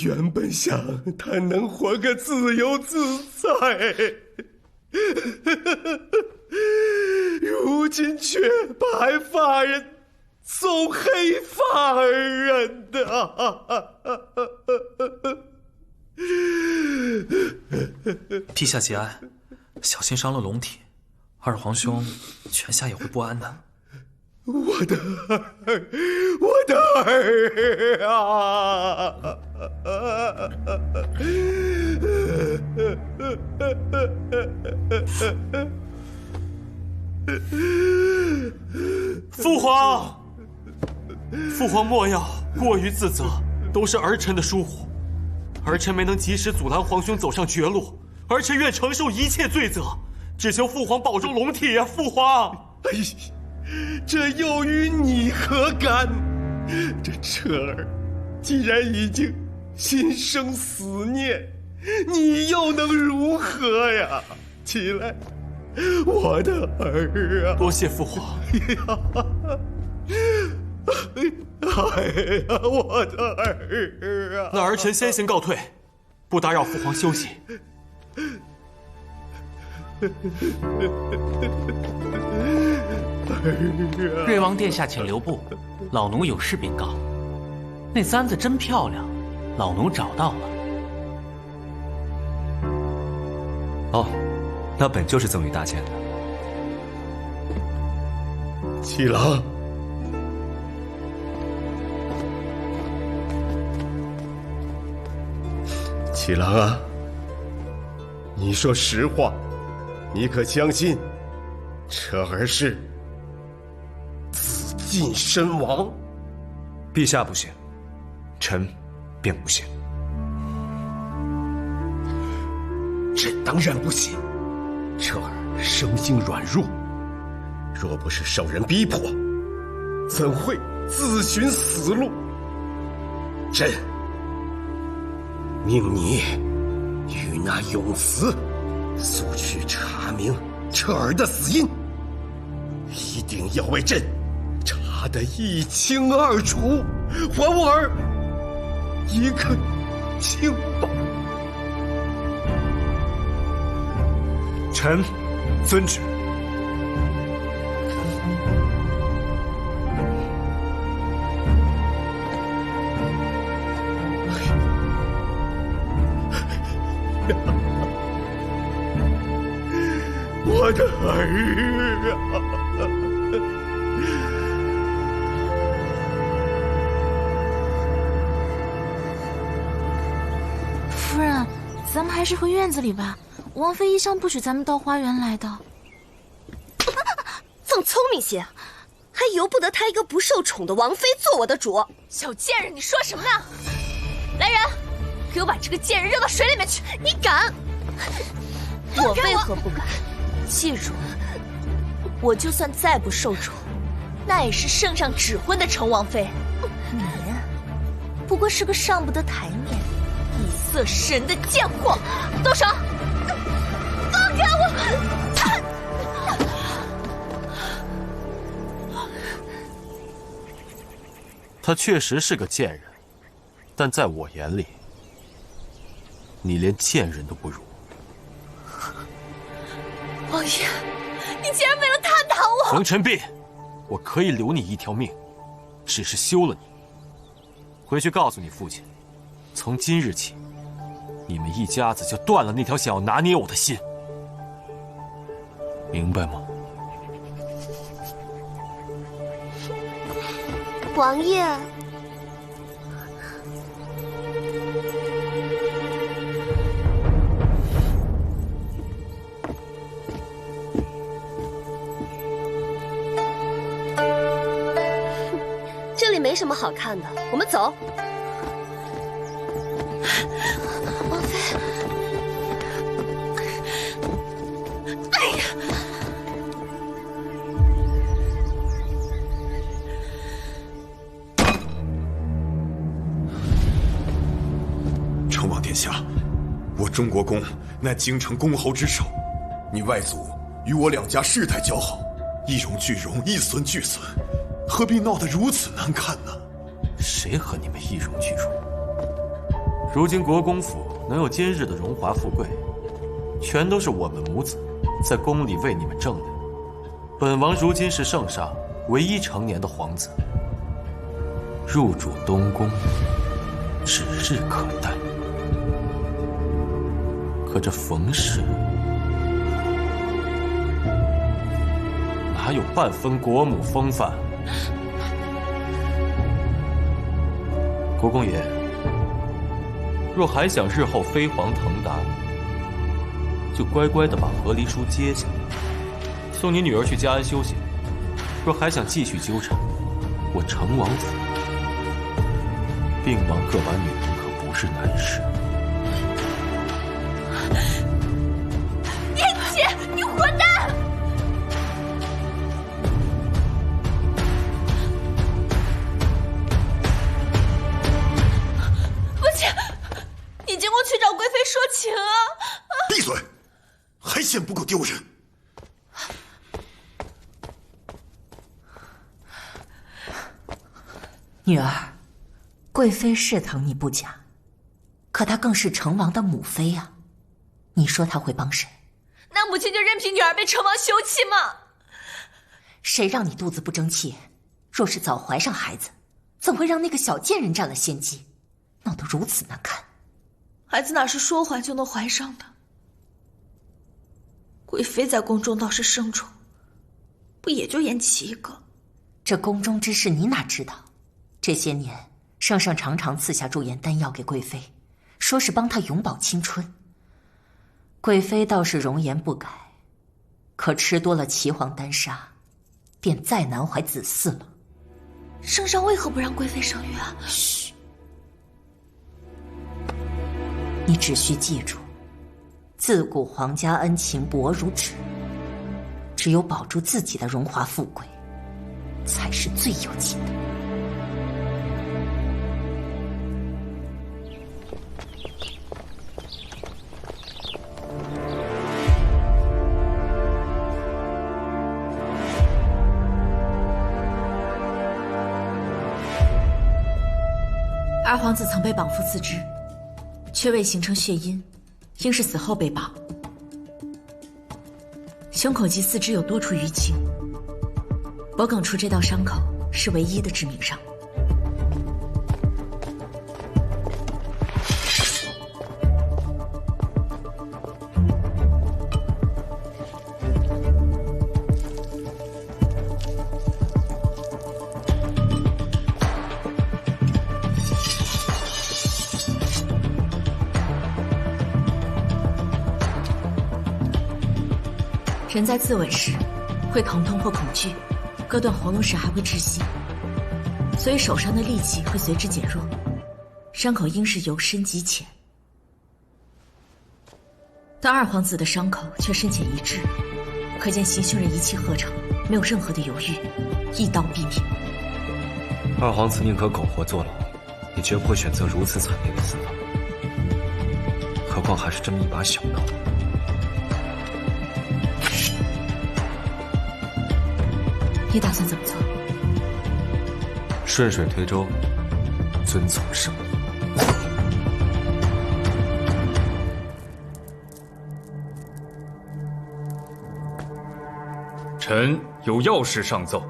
原本想他能活个自由自在，如今却白发人送黑发人的。陛下节哀，小心伤了龙体，二皇兄泉下也会不安的。我的儿，我的儿啊！父皇，父皇莫要过于自责，都是儿臣的疏忽，儿臣没能及时阻拦皇兄走上绝路，儿臣愿承受一切罪责，只求父皇保重龙体啊！父皇，哎，这又与你何干？这彻儿既然已经心生死念，你又能如何呀？起来，我的儿啊！多谢父皇。哎呀，我的儿啊！那儿臣先行告退，不打扰父皇休息。瑞王殿下，请留步，老奴有事禀告。那簪子真漂亮，老奴找到了。哦，那本就是赠予大剑的。七郎，七郎啊，你说实话，你可相信这儿是紫禁身亡？陛下不信，臣便不信。朕当然不信，这儿生性软弱，若不是受人逼迫，怎会自寻死路？朕命你与那永慈速去查明彻儿的死因，一定要为朕查得一清二楚，还我儿一个清白。臣遵旨。我的儿啊！夫人，咱们还是回院子里吧。王妃一向不许咱们到花园来的。更聪明些，还由不得她一个不受宠的王妃做我的主。小贱人，你说什么呢？来人，给我把这个贱人扔到水里面去！你敢？我为何不敢？记住，我就算再不受宠，那也是圣上指婚的陈王妃。你不过是个上不得台面、以色侍人的贱货！动手！放开我！他确实是个贱人，但在我眼里，你连贱人都不如。王爷，你竟然为了他打我！冯晨璧，我可以留你一条命，只是休了你。回去告诉你父亲，从今日起，你们一家子就断了那条想要拿捏我的心，明白吗？王爷，这里没什么好看的，我们走。王妃，哎呀！成王殿下，我中国公乃京城公侯之首，你外祖与我两家世代交好，一荣俱荣，一损俱损，何必闹得如此难看呢？谁和你们一荣俱荣？如今国公府能有今日的荣华富贵，全都是我们母子在宫里为你们挣的。本王如今是圣上唯一成年的皇子，入主东宫指日可待。可这冯氏哪有半分国母风范？国公爷，若还想日后飞黄腾达，就乖乖的把和离书接下，送你女儿去嘉安休息。若还想继续纠缠，我成王府病亡个把女人可不是难事。燕姐，你混蛋！父亲，你进宫去找贵妃说情啊！闭嘴，还嫌不够丢人？女儿，贵妃是疼你不假，可她更是成王的母妃啊，你说她会帮谁？那母亲就任凭女儿被成王休妻吗？谁让你肚子不争气？若是早怀上孩子，怎会让那个小贱人占了先机？闹得如此难看。孩子哪是说怀就能怀上的？贵妃在宫中倒是圣宠，不也就延期一个？这宫中之事你哪知道？这些年，圣上常常赐下驻颜丹药给贵妃，说是帮她永葆青春。贵妃倒是容颜不改，可吃多了岐黄丹砂，便再难怀子嗣了。圣上为何不让贵妃生育啊？嘘，你只需记住，自古皇家恩情薄如纸，只有保住自己的荣华富贵，才是最有劲的。二皇子曾被绑缚自缢，却未形成血因，应是死后被绑。胸口及四肢有多处淤青，脖梗处这道伤口是唯一的致命伤。人在自刎时，会疼痛或恐惧，割断喉咙时还会窒息，所以手上的力气会随之减弱，伤口应是由深及浅。但二皇子的伤口却深浅一致，可见行凶人一气呵成，没有任何的犹豫，一刀毙命。二皇子宁可苟活坐牢，也绝不会选择如此惨烈的死法。何况还是这么一把小刀。你打算怎么做？顺水推舟，遵从圣命。臣有要事上奏。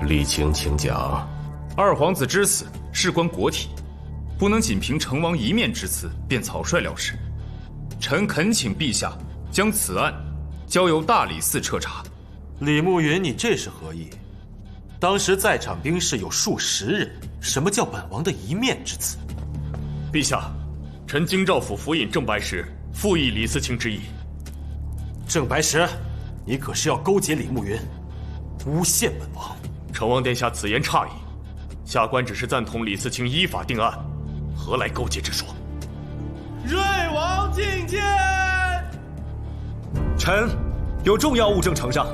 李晴，请讲。二皇子之死事关国体，不能仅凭成王一面之词便草率了事。臣恳请陛下将此案交由大理寺彻查。李慕云，你这是何意？当时在场兵士有数十人，什么叫本王的一面之词？陛下，臣京兆府府尹郑白石附议李嗣清之意。郑白石，你可是要勾结李慕云，诬陷本王？成王殿下此言差矣，下官只是赞同李嗣清依法定案，何来勾结之说？瑞王觐见。臣有重要物证呈上。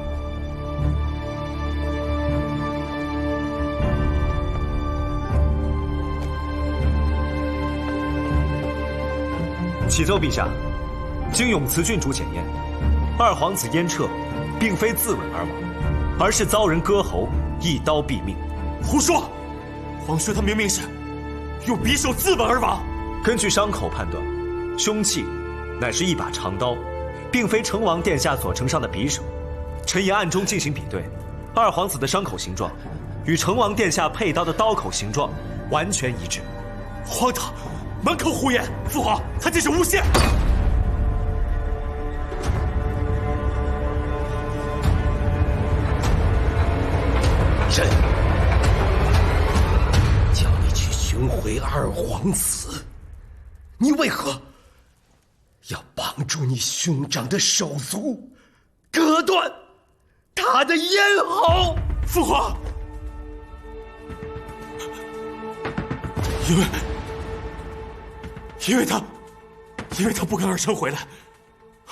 启奏陛下，经永慈郡主检验，二皇子燕彻并非自刎而亡，而是遭人割喉，一刀毙命。胡说！皇叔他明明是用匕首自刎而亡。根据伤口判断，凶器乃是一把长刀，并非成王殿下所呈上的匕首。臣已暗中进行比对，二皇子的伤口形状与成王殿下佩刀的刀口形状完全一致。荒唐！满口胡言！父皇，他这是诬陷！朕叫你去寻回二皇子，你为何要绑住你兄长的手足，割断他的咽喉？父皇，因为他不跟儿臣回来，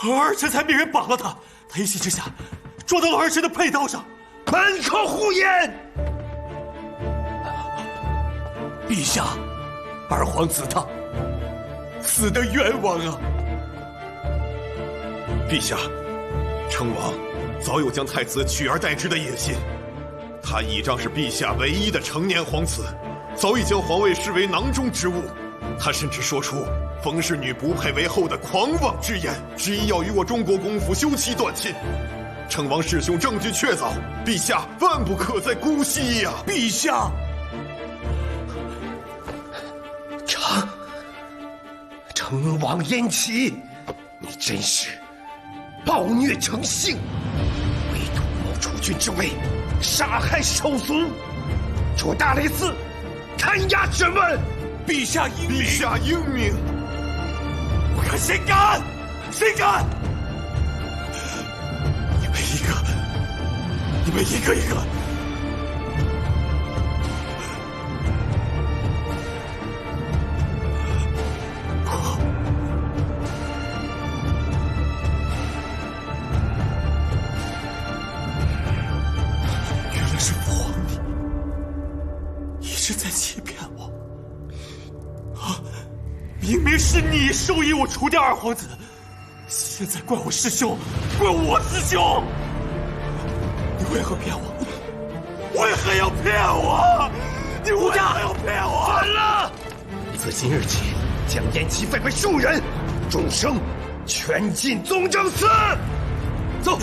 儿臣才命人绑了他。他一气之下撞到了儿臣的佩刀上。满口胡言！陛下，二皇子他死得冤枉啊！陛下，成王早有将太子取而代之的野心。他倚仗是陛下唯一的成年皇子，早已将皇位视为囊中之物。他甚至说出封氏女不配为后的狂妄之言，执意要与我中国公府休戚断亲。成王弑兄证据确凿，陛下万不可再姑息呀！陛下，成王燕齐，你真是暴虐成性，为图谋储君之位，杀害手足，捉大雷寺，弹压审问。陛下英明！陛下英明！我看谁敢！谁敢！你们一个一个！原来是父皇你一直在欺骗我。明明是你授意我除掉二皇子，现在怪我师兄，怪我师兄！你为何骗我？为何要骗我？你为何要骗我？反了！自今日起，将燕齐废为庶人，终生全进宗正司。走！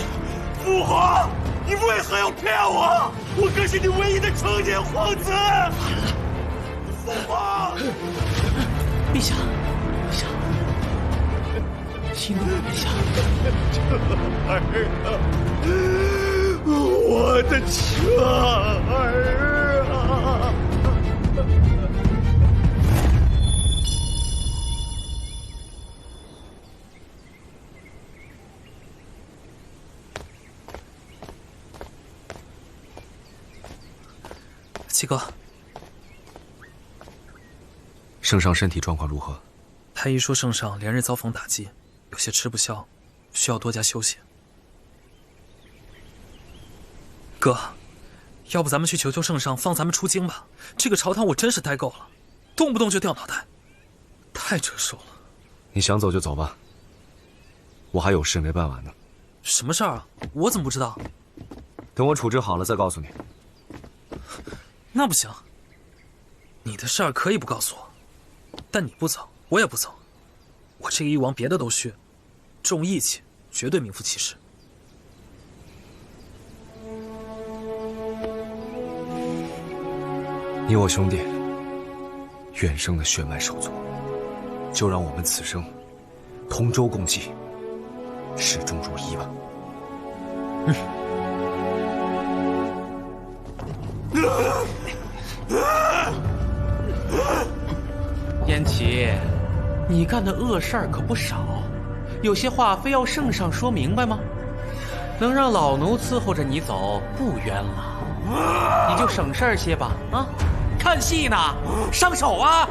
父皇，你为何要骗我？我可是你唯一的成年皇子！父皇！陛下，陛下，息怒了，陛下。我的彻儿啊！七哥。圣上身体状况如何？太医说圣上连日遭逢打击，有些吃不消，需要多加休息。哥，要不咱们去求求圣上放咱们出京吧？这个朝堂我真是待够了，动不动就掉脑袋，太折寿了。你想走就走吧，我还有事没办完呢。什么事儿啊？我怎么不知道？等我处置好了再告诉你。那不行，你的事儿可以不告诉我。但你不走，我也不走。我这个医王别的都虚，重义气，绝对名副其实。你我兄弟，远生的血脉手足，就让我们此生同舟共济，始终如一吧。燕齐，你干的恶事儿可不少，有些话非要圣上说明白吗？能让老奴伺候着你走，不冤了，你就省事儿些吧。啊，看戏呢，上手啊！